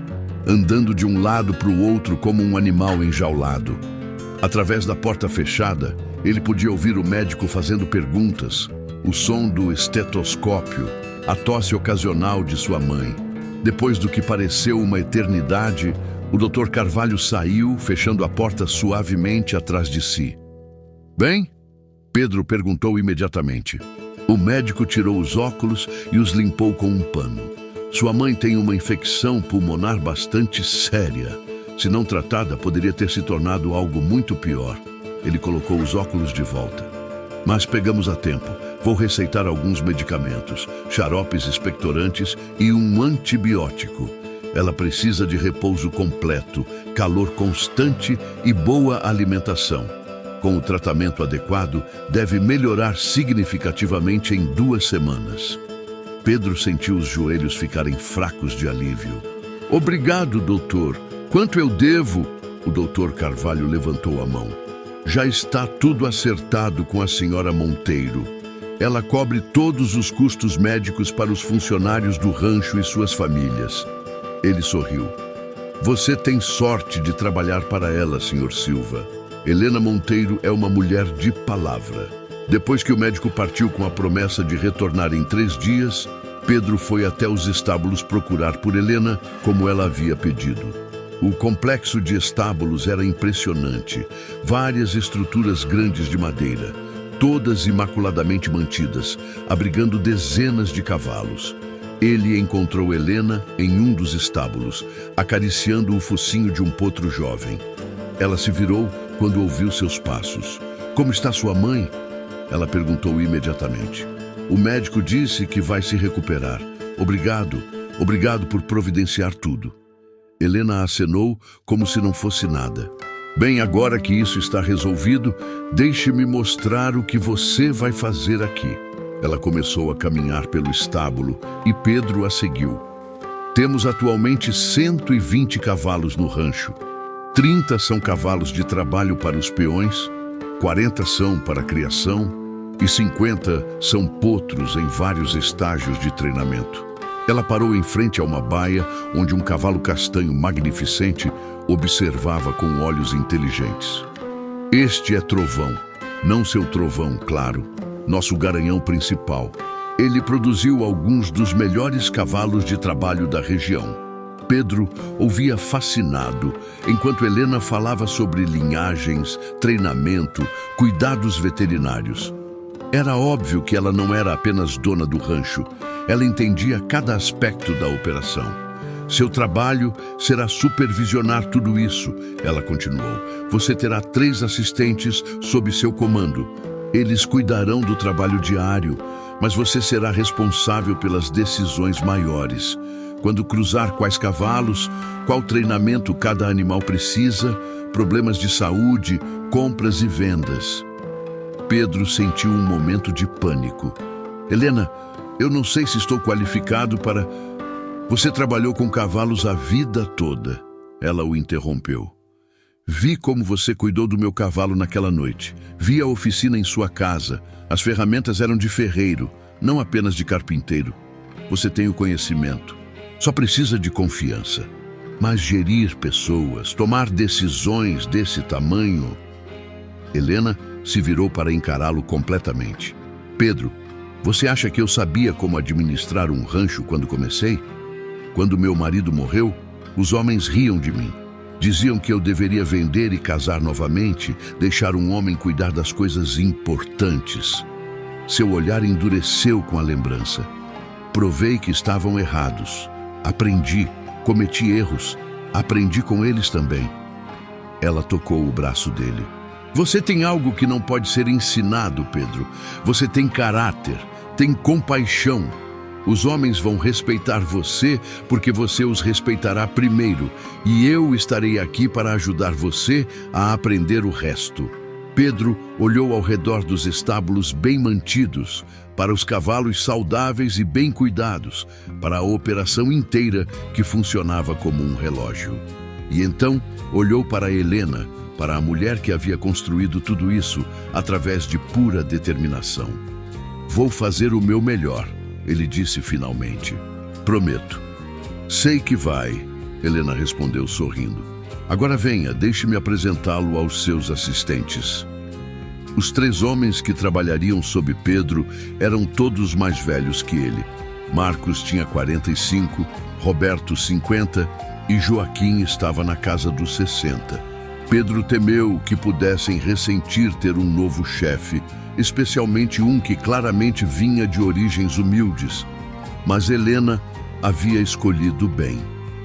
Speaker 1: andando de um lado para o outro como um animal enjaulado. Através da porta fechada, ele podia ouvir o médico fazendo perguntas, o som do estetoscópio, a tosse ocasional de sua mãe. Depois do que pareceu uma eternidade, o Dr. Carvalho saiu, fechando a porta suavemente atrás de si. Bem? Pedro perguntou imediatamente. O médico tirou os óculos e os limpou com um pano. Sua mãe tem uma infecção pulmonar bastante séria. Se não tratada, poderia ter se tornado algo muito pior. Ele colocou os óculos de volta. Mas pegamos a tempo. Vou receitar alguns medicamentos, xaropes expectorantes e um antibiótico. Ela precisa de repouso completo, calor constante e boa alimentação. Com o tratamento adequado, deve melhorar significativamente em 2 semanas. Pedro sentiu os joelhos ficarem fracos de alívio. Obrigado, doutor. Quanto eu devo? O doutor Carvalho levantou a mão. Já está tudo acertado com a senhora Monteiro. Ela cobre todos os custos médicos para os funcionários do rancho e suas famílias. Ele sorriu. Você tem sorte de trabalhar para ela, Sr. Silva. Helena Monteiro é uma mulher de palavra. Depois que o médico partiu com a promessa de retornar em 3 dias, Pedro foi até os estábulos procurar por Helena, como ela havia pedido. O complexo de estábulos era impressionante. Várias estruturas grandes de madeira, todas imaculadamente mantidas, abrigando dezenas de cavalos. Ele encontrou Helena em um dos estábulos, acariciando o focinho de um potro jovem. Ela se virou quando ouviu seus passos. Como está sua mãe? Ela perguntou imediatamente. O médico disse que vai se recuperar. Obrigado por providenciar tudo. Helena acenou como se não fosse nada. Bem, agora que isso está resolvido, deixe-me mostrar o que você vai fazer aqui. Ela começou a caminhar pelo estábulo e Pedro a seguiu. Temos atualmente 120 cavalos no rancho. 30 são cavalos de trabalho para os peões, 40 são para a criação e 50 são potros em vários estágios de treinamento. Ela parou em frente a uma baia onde um cavalo castanho magnificente observava com olhos inteligentes. Este é Trovão, não seu trovão, claro. nosso garanhão principal. Ele produziu alguns dos melhores cavalos de trabalho da região. Pedro ouvia fascinado, enquanto Helena falava sobre linhagens, treinamento, cuidados veterinários. Era óbvio que ela não era apenas dona do rancho, ela entendia cada aspecto da operação. Seu trabalho será supervisionar tudo isso, ela continuou. Você terá 3 assistentes sob seu comando. Eles cuidarão do trabalho diário, mas você será responsável pelas decisões maiores. Quando cruzar quais cavalos, qual treinamento cada animal precisa, problemas de saúde, compras e vendas. Pedro sentiu um momento de pânico. Helena, eu não sei se estou qualificado para... Você trabalhou com cavalos a vida toda. Ela o interrompeu. Vi como você cuidou do meu cavalo naquela noite. Vi a oficina em sua casa. As ferramentas eram de ferreiro, não apenas de carpinteiro. Você tem o conhecimento. Só precisa de confiança. Mas gerir pessoas, tomar decisões desse tamanho... Helena se virou para encará-lo completamente. Pedro, você acha que eu sabia como administrar um rancho quando comecei? Quando meu marido morreu, os homens riam de mim. Diziam que eu deveria vender e casar novamente, deixar um homem cuidar das coisas importantes. Seu olhar endureceu com a lembrança. Provei que estavam errados. Aprendi, cometi erros, aprendi com eles também. Ela tocou o braço dele. Você tem algo que não pode ser ensinado, Pedro. Você tem caráter, tem compaixão. Os homens vão respeitar você porque você os respeitará primeiro, e eu estarei aqui para ajudar você a aprender o resto. Pedro olhou ao redor dos estábulos bem mantidos, para os cavalos saudáveis e bem cuidados, para a operação inteira que funcionava como um relógio. E então olhou para Helena, para a mulher que havia construído tudo isso através de pura determinação. Vou fazer o meu melhor, ele disse finalmente. Prometo. Sei que vai, Helena respondeu sorrindo. Agora venha, deixe-me apresentá-lo aos seus assistentes. Os 3 homens que trabalhariam sob Pedro eram todos mais velhos que ele. Marcos tinha 45, Roberto 50 e Joaquim estava na casa dos 60. Pedro temeu que pudessem ressentir ter um novo chefe, especialmente um que claramente vinha de origens humildes. Mas Helena havia escolhido bem.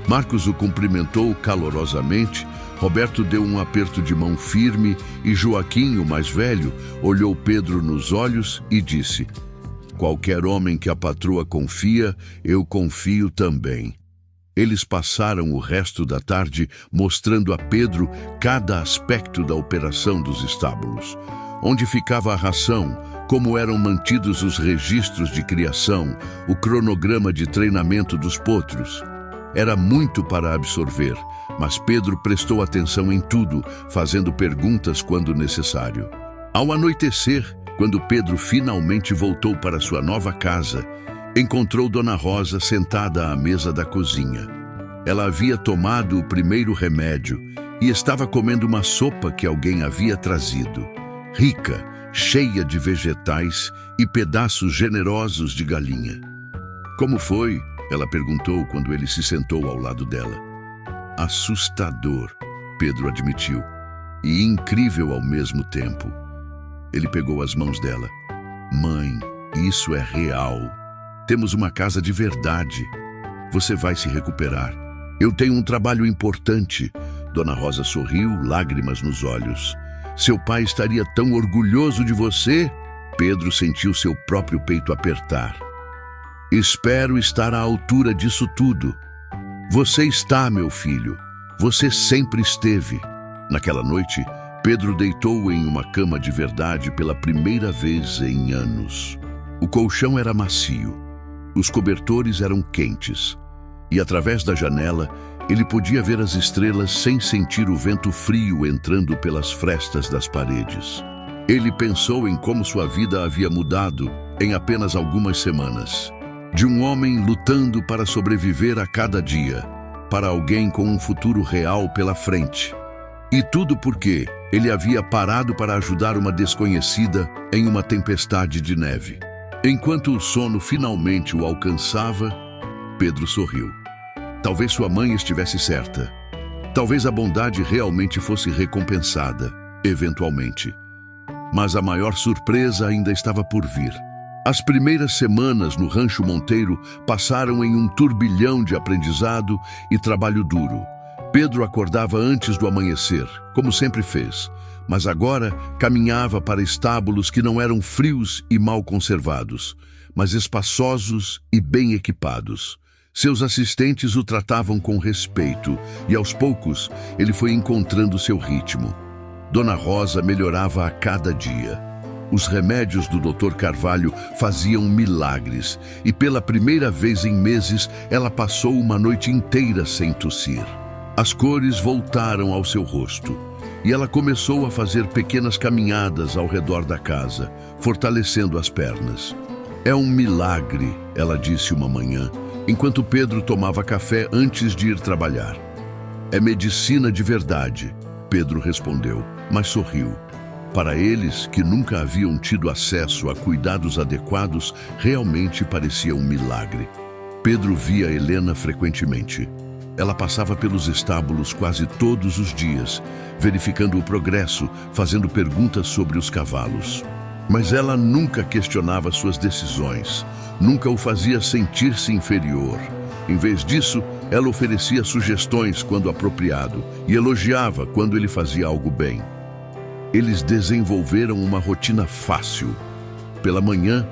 Speaker 1: Marcos o cumprimentou calorosamente, Roberto deu um aperto de mão firme e Joaquim, o mais velho, olhou Pedro nos olhos e disse: qualquer homem que a patroa confia, eu confio também. Eles passaram o resto da tarde mostrando a Pedro cada aspecto da operação dos estábulos. Onde ficava a ração, como eram mantidos os registros de criação, o cronograma de treinamento dos potros. Era muito para absorver, mas Pedro prestou atenção em tudo, fazendo perguntas quando necessário. Ao anoitecer, quando Pedro finalmente voltou para sua nova casa, encontrou Dona Rosa sentada à mesa da cozinha. Ela havia tomado o primeiro remédio e estava comendo uma sopa que alguém havia trazido. Rica, cheia de vegetais e pedaços generosos de galinha. Como foi? Ela perguntou quando ele se sentou ao lado dela. Assustador, Pedro admitiu, e incrível ao mesmo tempo. Ele pegou as mãos dela. Mãe, isso é real. Temos uma casa de verdade. Você vai se recuperar. Eu tenho um trabalho importante. Dona Rosa sorriu, lágrimas nos olhos. Seu pai estaria tão orgulhoso de você. Pedro sentiu seu próprio peito apertar. Espero estar à altura disso tudo. Você está, meu filho. Você sempre esteve. Naquela noite, Pedro deitou em uma cama de verdade pela primeira vez em anos. O colchão era macio. Os cobertores eram quentes. E através da janela, ele podia ver as estrelas sem sentir o vento frio entrando pelas frestas das paredes. Ele pensou em como sua vida havia mudado em apenas algumas semanas. De um homem lutando para sobreviver a cada dia, para alguém com um futuro real pela frente. E tudo porque ele havia parado para ajudar uma desconhecida em uma tempestade de neve. Enquanto o sono finalmente o alcançava, Pedro sorriu. Talvez sua mãe estivesse certa. Talvez a bondade realmente fosse recompensada, eventualmente. Mas a maior surpresa ainda estava por vir. As primeiras semanas no Rancho Monteiro passaram em um turbilhão de aprendizado e trabalho duro. Pedro acordava antes do amanhecer, como sempre fez, mas agora caminhava para estábulos que não eram frios e mal conservados, mas espaçosos e bem equipados. Seus assistentes o tratavam com respeito e, aos poucos, ele foi encontrando seu ritmo. Dona Rosa melhorava a cada dia. Os remédios do Dr. Carvalho faziam milagres e, pela primeira vez em meses, ela passou uma noite inteira sem tossir. As cores voltaram ao seu rosto e ela começou a fazer pequenas caminhadas ao redor da casa, fortalecendo as pernas. É um milagre, ela disse uma manhã, enquanto Pedro tomava café antes de ir trabalhar. É medicina de verdade, Pedro respondeu, mas sorriu. Para eles, que nunca haviam tido acesso a cuidados adequados, realmente parecia um milagre. Pedro via Helena frequentemente. Ela passava pelos estábulos quase todos os dias, verificando o progresso, fazendo perguntas sobre os cavalos. Mas ela nunca questionava suas decisões, nunca o fazia sentir-se inferior. Em vez disso, ela oferecia sugestões quando apropriado e elogiava quando ele fazia algo bem. Eles desenvolveram uma rotina fácil. Pela manhã,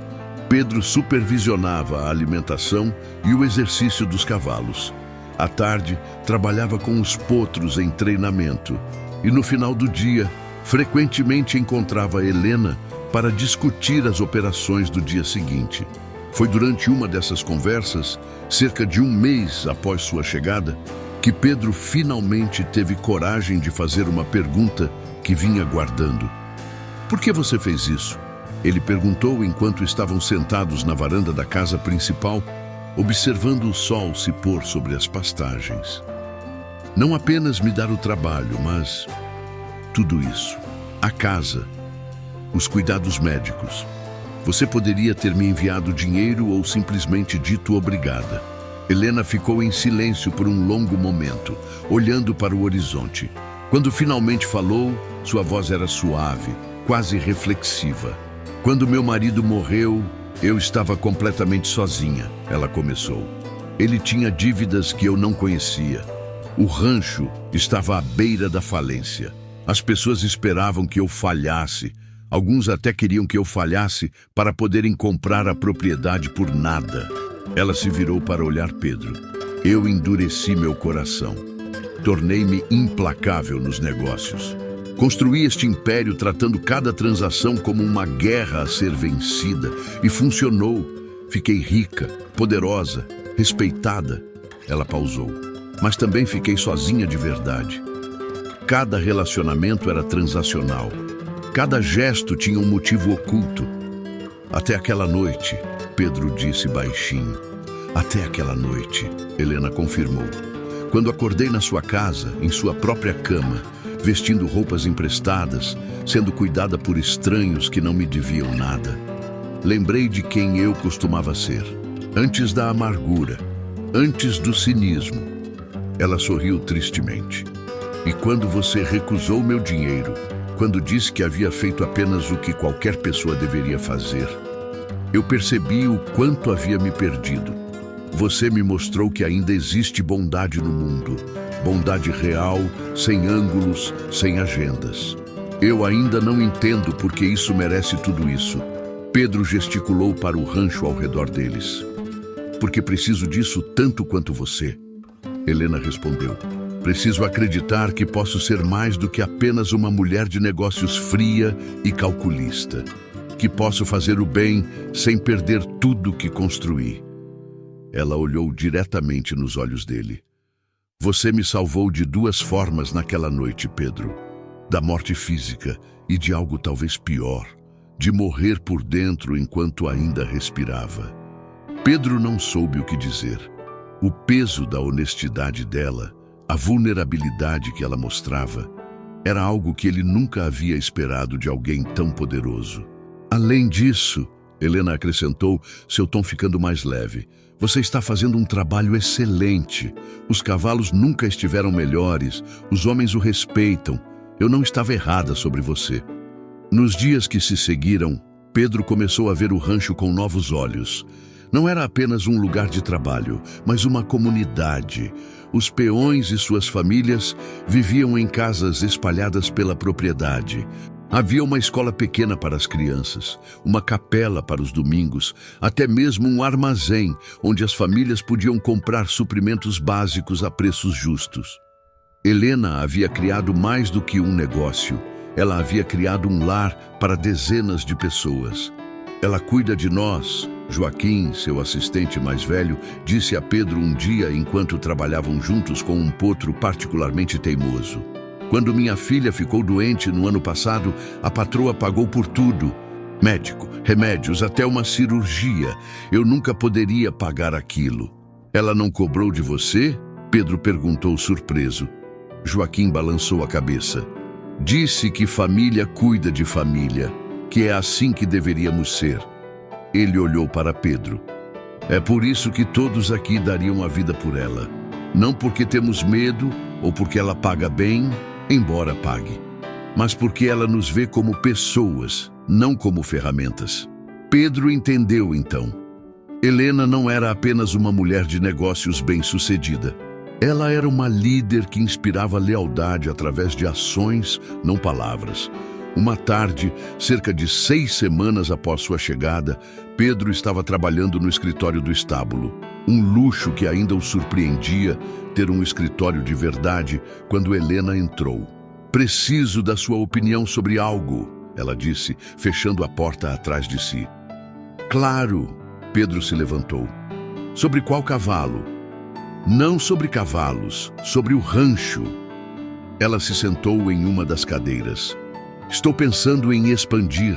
Speaker 1: Pedro supervisionava a alimentação e o exercício dos cavalos. À tarde, trabalhava com os potros em treinamento e, no final do dia, frequentemente encontrava Helena para discutir as operações do dia seguinte. Foi durante uma dessas conversas, cerca de um mês após sua chegada, que Pedro finalmente teve coragem de fazer uma pergunta que vinha guardando. "Por que você fez isso?" Ele perguntou enquanto estavam sentados na varanda da casa principal, observando o sol se pôr sobre as pastagens. "Não apenas me dar o trabalho, mas tudo isso. A casa, os cuidados médicos. Você poderia ter me enviado dinheiro ou simplesmente dito obrigada." Helena ficou em silêncio por um longo momento, olhando para o horizonte. Quando finalmente falou, sua voz era suave, quase reflexiva. "Quando meu marido morreu, eu estava completamente sozinha", ela começou. "Ele tinha dívidas que eu não conhecia. O rancho estava à beira da falência. As pessoas esperavam que eu falhasse. Alguns até queriam que eu falhasse para poderem comprar a propriedade por nada." Ela se virou para olhar Pedro. "Eu endureci meu coração. Tornei-me implacável nos negócios. Construí este império tratando cada transação como uma guerra a ser vencida. E funcionou. Fiquei rica, poderosa, respeitada." Ela pausou. "Mas também fiquei sozinha de verdade. Cada relacionamento era transacional. Cada gesto tinha um motivo oculto. Até aquela noite", Pedro disse baixinho. "Até aquela noite", Helena confirmou. "Quando acordei na sua casa, em sua própria cama, vestindo roupas emprestadas, sendo cuidada por estranhos que não me deviam nada. Lembrei de quem eu costumava ser, antes da amargura, antes do cinismo." Ela sorriu tristemente. "E quando você recusou meu dinheiro, quando disse que havia feito apenas o que qualquer pessoa deveria fazer, eu percebi o quanto havia me perdido. Você me mostrou que ainda existe bondade no mundo, bondade real, sem ângulos, sem agendas. Eu ainda não entendo por que isso merece tudo isso." Pedro gesticulou para o rancho ao redor deles. "Porque preciso disso tanto quanto você." Helena respondeu. "Preciso acreditar que posso ser mais do que apenas uma mulher de negócios fria e calculista. Que posso fazer o bem sem perder tudo que construí." Ela olhou diretamente nos olhos dele. "Você me salvou de duas formas naquela noite, Pedro. Da morte física e de algo talvez pior, de morrer por dentro enquanto ainda respirava." Pedro não soube o que dizer. O peso da honestidade dela, a vulnerabilidade que ela mostrava, Era algo que ele nunca havia esperado de alguém tão poderoso. Além disso, Helena acrescentou, seu tom ficando mais leve, você está fazendo um trabalho excelente. Os cavalos nunca estiveram melhores, os homens o respeitam. Eu não estava errada sobre você. Nos dias que se seguiram, Pedro começou a ver o rancho com novos olhos. Não era apenas um lugar de trabalho, mas uma comunidade. Os peões e suas famílias viviam em casas espalhadas pela propriedade. Havia uma escola pequena para as crianças, uma capela para os domingos, até mesmo um armazém onde as famílias podiam comprar suprimentos básicos a preços justos. Helena havia criado mais do que um negócio. Ela havia criado um lar para dezenas de pessoas. Ela cuida de nós. Joaquim, seu assistente mais velho, disse a Pedro um dia enquanto trabalhavam juntos com um potro particularmente teimoso. Quando minha filha ficou doente no ano passado, a patroa pagou por tudo. Médico, remédios, até uma cirurgia. Eu nunca poderia pagar aquilo. Ela não cobrou de você? Pedro perguntou surpreso. Joaquim balançou a cabeça. Disse que família cuida de família, que é assim que deveríamos ser. Ele olhou para Pedro. É por isso que todos aqui dariam a vida por ela. Não porque temos medo ou porque ela paga bem, embora pague, mas porque ela nos vê como pessoas, não como ferramentas. Pedro entendeu então. Helena não era apenas uma mulher de negócios bem-sucedida. Ela era uma líder que inspirava lealdade através de ações, não palavras. Uma tarde, cerca de 6 semanas após sua chegada, Pedro estava trabalhando no escritório do estábulo. Um luxo que ainda o surpreendia, ter um escritório de verdade, quando Helena entrou. Preciso da sua opinião sobre algo, ela disse, fechando a porta atrás de si. Claro, Pedro se levantou. Sobre qual cavalo? Não sobre cavalos, sobre o rancho. Ela se sentou em uma das cadeiras. Estou pensando em expandir.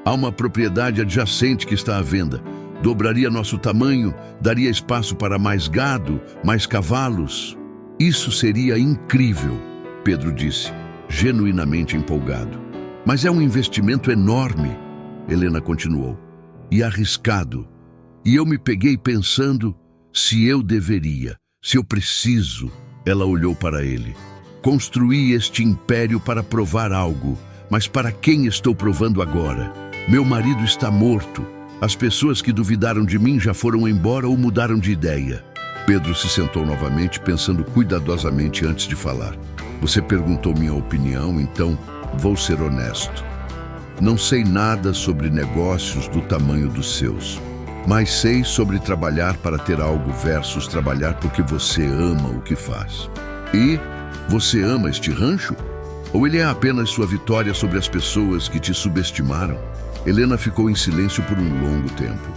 Speaker 1: Há uma propriedade adjacente que está à venda. Dobraria nosso tamanho, daria espaço para mais gado, mais cavalos. Isso seria incrível, Pedro disse, genuinamente empolgado. Mas é um investimento enorme, Helena continuou, e arriscado. E eu me peguei pensando se eu deveria, se eu preciso. Ela olhou para ele. Construí este império para provar algo, mas para quem estou provando agora? Meu marido está morto. As pessoas que duvidaram de mim já foram embora ou mudaram de ideia. Pedro se sentou novamente, pensando cuidadosamente antes de falar. Você perguntou minha opinião, então vou ser honesto. Não sei nada sobre negócios do tamanho dos seus, mas sei sobre trabalhar para ter algo versus trabalhar porque você ama o que faz. E você ama este rancho? Ou ele é apenas sua vitória sobre as pessoas que te subestimaram? Helena ficou em silêncio por um longo tempo.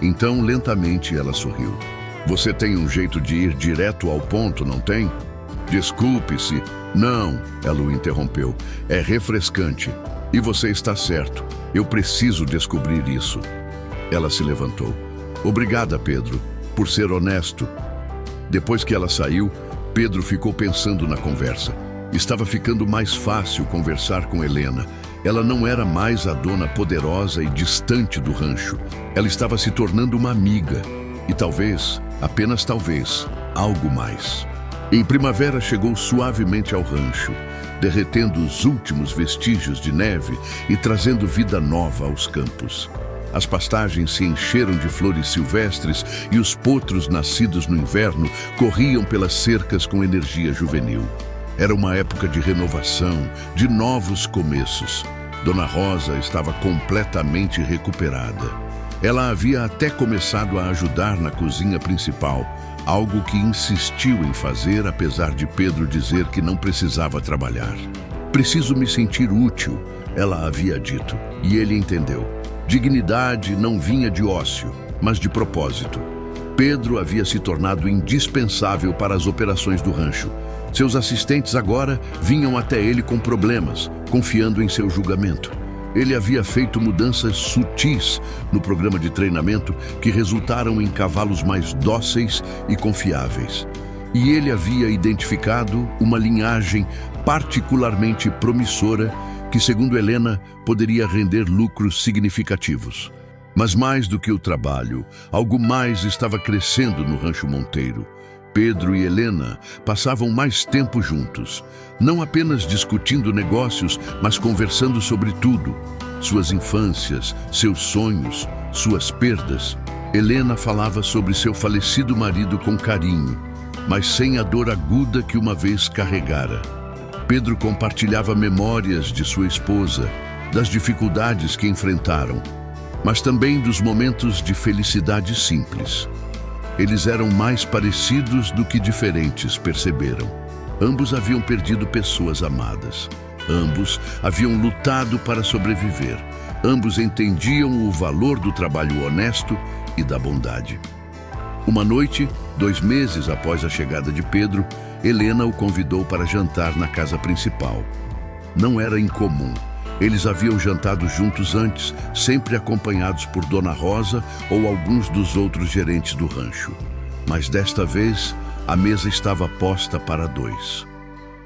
Speaker 1: Então, lentamente, ela sorriu. Você tem um jeito de ir direto ao ponto, não tem? Desculpe-se. Não, ela o interrompeu. É refrescante. E você está certo. Eu preciso descobrir isso. Ela se levantou. Obrigada, Pedro, por ser honesto. Depois que ela saiu, Pedro ficou pensando na conversa. Estava ficando mais fácil conversar com Helena. Ela não era mais a dona poderosa e distante do rancho. Ela estava se tornando uma amiga. E talvez, apenas talvez, algo mais. Em primavera chegou suavemente ao rancho, derretendo os últimos vestígios de neve e trazendo vida nova aos campos. As pastagens se encheram de flores silvestres e os potros nascidos no inverno corriam pelas cercas com energia juvenil. Era uma época de renovação, de novos começos. Dona Rosa estava completamente recuperada. Ela havia até começado a ajudar na cozinha principal, algo que insistiu em fazer apesar de Pedro dizer que não precisava trabalhar. Preciso me sentir útil, ela havia dito, e ele entendeu. Dignidade não vinha de ócio, mas de propósito. Pedro havia se tornado indispensável para as operações do rancho. Seus assistentes agora vinham até ele com problemas, confiando em seu julgamento. Ele havia feito mudanças sutis no programa de treinamento que resultaram em cavalos mais dóceis e confiáveis. E ele havia identificado uma linhagem particularmente promissora que, segundo Helena, poderia render lucros significativos. Mas mais do que o trabalho, algo mais estava crescendo no Rancho Monteiro. Pedro e Helena passavam mais tempo juntos, não apenas discutindo negócios, mas conversando sobre tudo. Suas infâncias, seus sonhos, suas perdas. Helena falava sobre seu falecido marido com carinho, mas sem a dor aguda que uma vez carregara. Pedro compartilhava memórias de sua esposa, das dificuldades que enfrentaram, mas também dos momentos de felicidade simples. Eles eram mais parecidos do que diferentes, perceberam. Ambos haviam perdido pessoas amadas. Ambos haviam lutado para sobreviver. Ambos entendiam o valor do trabalho honesto e da bondade. Uma noite, 2 meses após a chegada de Pedro, Helena o convidou para jantar na casa principal. Não era incomum. Eles haviam jantado juntos antes, sempre acompanhados por Dona Rosa ou alguns dos outros gerentes do rancho. Mas desta vez, a mesa estava posta para 2.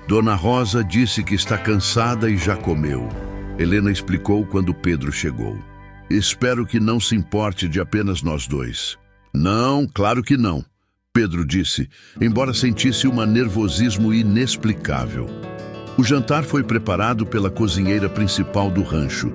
Speaker 1: Dona Rosa disse que está cansada e já comeu. Helena explicou quando Pedro chegou. Espero que não se importe de apenas nós 2. Não, claro que não, Pedro disse, embora sentisse um nervosismo inexplicável. O jantar foi preparado pela cozinheira principal do rancho.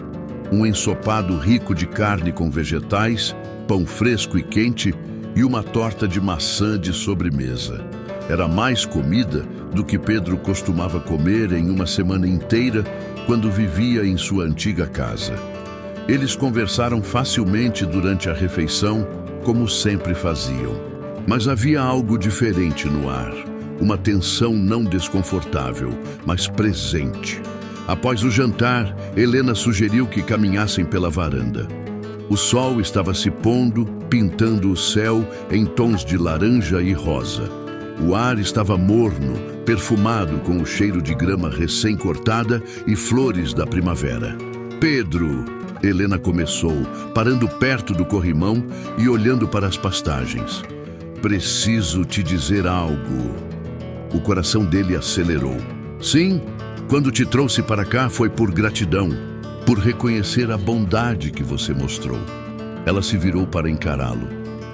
Speaker 1: Um ensopado rico de carne com vegetais, pão fresco e quente e uma torta de maçã de sobremesa. Era mais comida do que Pedro costumava comer em uma semana inteira quando vivia em sua antiga casa. Eles conversaram facilmente durante a refeição, como sempre faziam. Mas havia algo diferente no ar. Uma tensão não desconfortável, mas presente. Após o jantar, Helena sugeriu que caminhassem pela varanda. O sol estava se pondo, pintando o céu em tons de laranja e rosa. O ar estava morno, perfumado com o cheiro de grama recém-cortada e flores da primavera. Pedro, Helena começou, parando perto do corrimão e olhando para as pastagens. Preciso te dizer algo. O coração dele acelerou. Sim, quando te trouxe para cá foi por gratidão, por reconhecer a bondade que você mostrou. Ela se virou para encará-lo.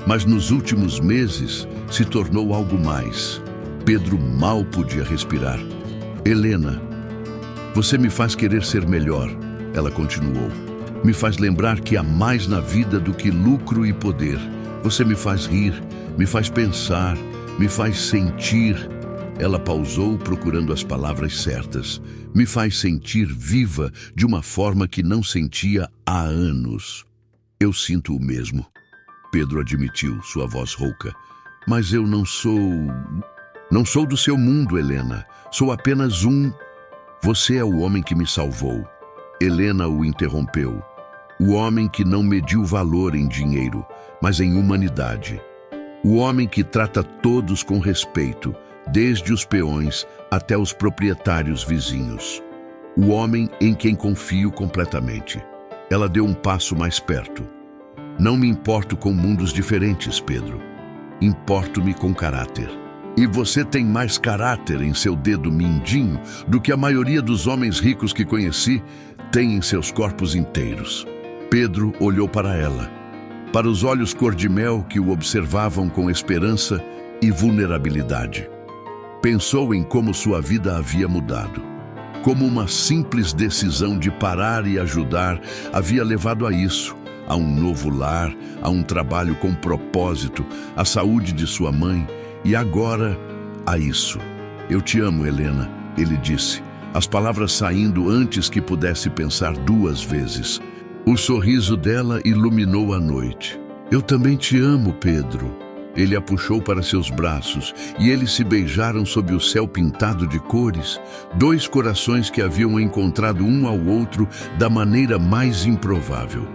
Speaker 1: Mas nos últimos meses se tornou algo mais. Pedro mal podia respirar. Helena, você me faz querer ser melhor, ela continuou. Me faz lembrar que há mais na vida do que lucro e poder. Você me faz rir, me faz pensar, me faz sentir. Ela pausou procurando as palavras certas. Me faz sentir viva de uma forma que não sentia há anos. Eu sinto o mesmo, Pedro admitiu, sua voz rouca. Mas eu não sou do seu mundo, Helena. Sou apenas um. Você é o homem que me salvou. Helena o interrompeu. O homem que não mediu valor em dinheiro, mas em humanidade. O homem que trata todos com respeito, desde os peões até os proprietários vizinhos. O homem em quem confio completamente. Ela deu um passo mais perto. Não me importo com mundos diferentes, Pedro. Importo-me com caráter. E você tem mais caráter em seu dedo mindinho do que a maioria dos homens ricos que conheci tem em seus corpos inteiros. Pedro olhou para ela, para os olhos cor-de-mel que o observavam com esperança e vulnerabilidade. Pensou em como sua vida havia mudado. Como uma simples decisão de parar e ajudar havia levado a isso, a um novo lar, a um trabalho com propósito, à saúde de sua mãe e agora a isso. Eu te amo, Helena, ele disse, as palavras saindo antes que pudesse pensar 2 vezes. O sorriso dela iluminou a noite. Eu também te amo, Pedro. Ele a puxou para seus braços e eles se beijaram sob o céu pintado de cores, 2 corações que haviam encontrado um ao outro da maneira mais improvável.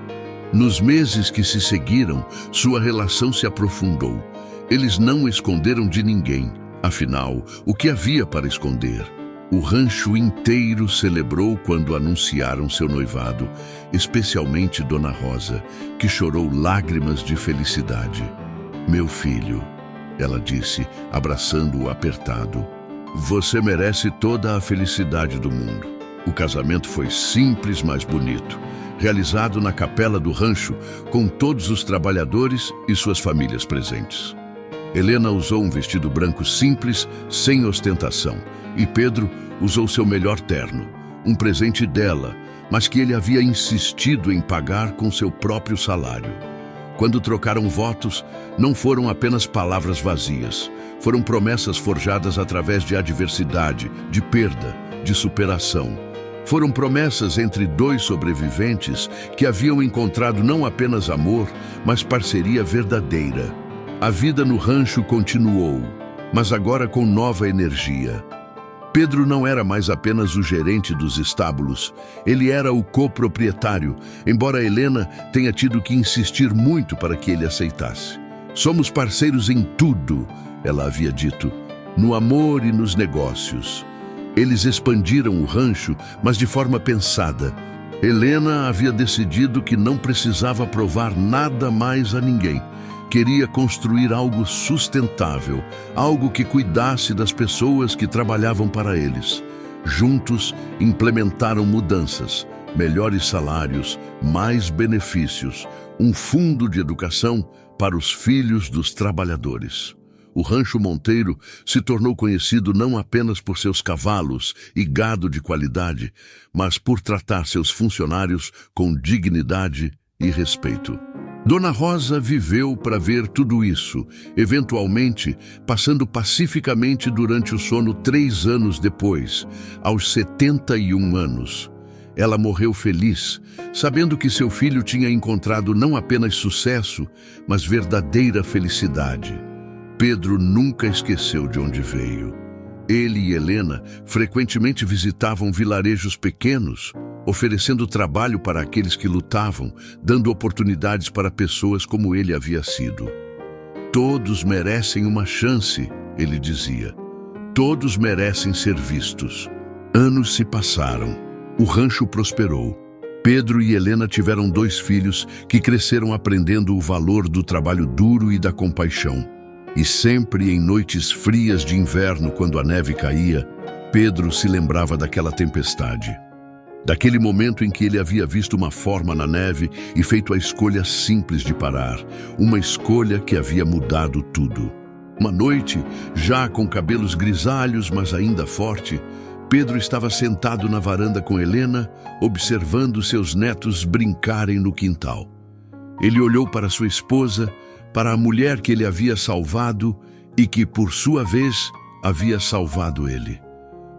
Speaker 1: Nos meses que se seguiram, sua relação se aprofundou. Eles não esconderam de ninguém. Afinal, o que havia para esconder? O rancho inteiro celebrou quando anunciaram seu noivado, especialmente Dona Rosa, que chorou lágrimas de felicidade. Meu filho, ela disse, abraçando-o apertado. Você merece toda a felicidade do mundo. O casamento foi simples, mas bonito, realizado na capela do rancho, com todos os trabalhadores e suas famílias presentes. Helena usou um vestido branco simples, sem ostentação, e Pedro usou seu melhor terno, um presente dela, mas que ele havia insistido em pagar com seu próprio salário. Quando trocaram votos, não foram apenas palavras vazias, foram promessas forjadas através de adversidade, de perda, de superação. Foram promessas entre dois sobreviventes que haviam encontrado não apenas amor, mas parceria verdadeira. A vida no rancho continuou, mas agora com nova energia. Pedro não era mais apenas o gerente dos estábulos, ele era o coproprietário, embora Helena tenha tido que insistir muito para que ele aceitasse. Somos parceiros em tudo, ela havia dito, no amor e nos negócios. Eles expandiram o rancho, mas de forma pensada. Helena havia decidido que não precisava provar nada mais a ninguém. Queria construir algo sustentável, algo que cuidasse das pessoas que trabalhavam para eles. Juntos, implementaram mudanças, melhores salários, mais benefícios, um fundo de educação para os filhos dos trabalhadores. O Rancho Monteiro se tornou conhecido não apenas por seus cavalos e gado de qualidade, mas por tratar seus funcionários com dignidade e respeito. Dona Rosa viveu para ver tudo isso, eventualmente passando pacificamente durante o sono 3 anos depois, aos 71 anos. Ela morreu feliz, sabendo que seu filho tinha encontrado não apenas sucesso, mas verdadeira felicidade. Pedro nunca esqueceu de onde veio. Ele e Helena frequentemente visitavam vilarejos pequenos, oferecendo trabalho para aqueles que lutavam, dando oportunidades para pessoas como ele havia sido. Todos merecem uma chance, ele dizia. Todos merecem ser vistos. Anos se passaram. O rancho prosperou. Pedro e Helena tiveram 2 filhos que cresceram aprendendo o valor do trabalho duro e da compaixão. E sempre em noites frias de inverno, quando a neve caía, Pedro se lembrava daquela tempestade. Daquele momento em que ele havia visto uma forma na neve e feito a escolha simples de parar, uma escolha que havia mudado tudo. Uma noite, já com cabelos grisalhos, mas ainda forte, Pedro estava sentado na varanda com Helena, observando seus netos brincarem no quintal. Ele olhou para sua esposa, para a mulher que ele havia salvado e que, por sua vez, havia salvado ele.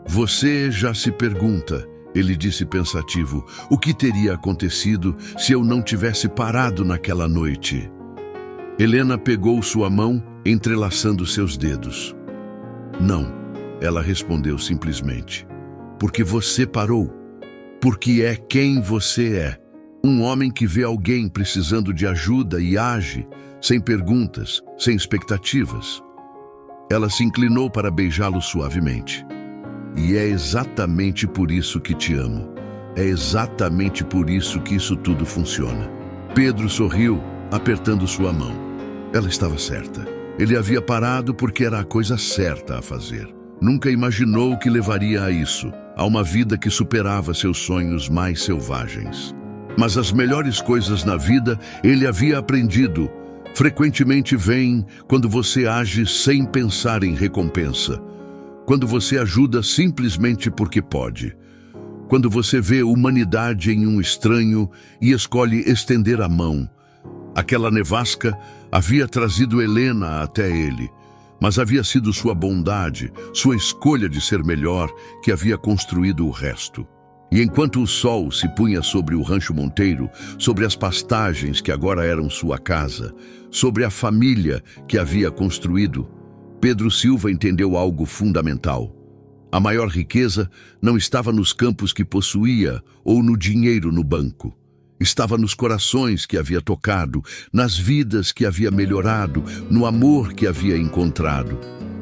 Speaker 1: Você já se pergunta, ele disse pensativo, o que teria acontecido se eu não tivesse parado naquela noite? Helena pegou sua mão, entrelaçando seus dedos. Não, ela respondeu simplesmente. Porque você parou. Porque é quem você é. Um homem que vê alguém precisando de ajuda e age, sem perguntas, sem expectativas. Ela se inclinou para beijá-lo suavemente. E é exatamente por isso que te amo. É exatamente por isso que isso tudo funciona. Pedro sorriu, apertando sua mão. Ela estava certa. Ele havia parado porque era a coisa certa a fazer. Nunca imaginou que levaria a isso, a uma vida que superava seus sonhos mais selvagens. Mas as melhores coisas na vida ele havia aprendido. Frequentemente vêm quando você age sem pensar em recompensa. Quando você ajuda simplesmente porque pode. Quando você vê humanidade em um estranho e escolhe estender a mão. Aquela nevasca havia trazido Helena até ele, mas havia sido sua bondade, sua escolha de ser melhor, que havia construído o resto. E enquanto o sol se punha sobre o Rancho Monteiro, sobre as pastagens que agora eram sua casa, sobre a família que havia construído, Pedro Silva entendeu algo fundamental. A maior riqueza não estava nos campos que possuía ou no dinheiro no banco. Estava nos corações que havia tocado, nas vidas que havia melhorado, no amor que havia encontrado.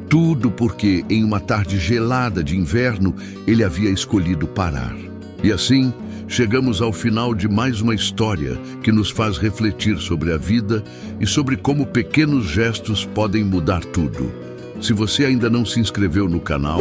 Speaker 1: Tudo porque, em uma tarde gelada de inverno, ele havia escolhido parar. E assim, chegamos ao final de mais uma história que nos faz refletir sobre a vida e sobre como pequenos gestos podem mudar tudo. Se você ainda não se inscreveu no canal,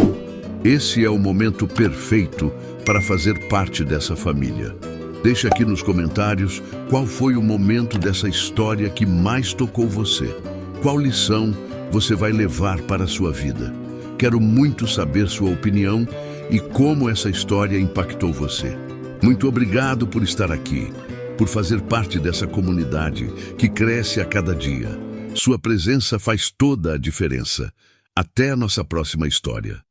Speaker 1: esse é o momento perfeito para fazer parte dessa família. Deixe aqui nos comentários qual foi o momento dessa história que mais tocou você. Qual lição você vai levar para a sua vida? Quero muito saber sua opinião e como essa história impactou você. Muito obrigado por estar aqui, por fazer parte dessa comunidade que cresce a cada dia. Sua presença faz toda a diferença. Até a nossa próxima história.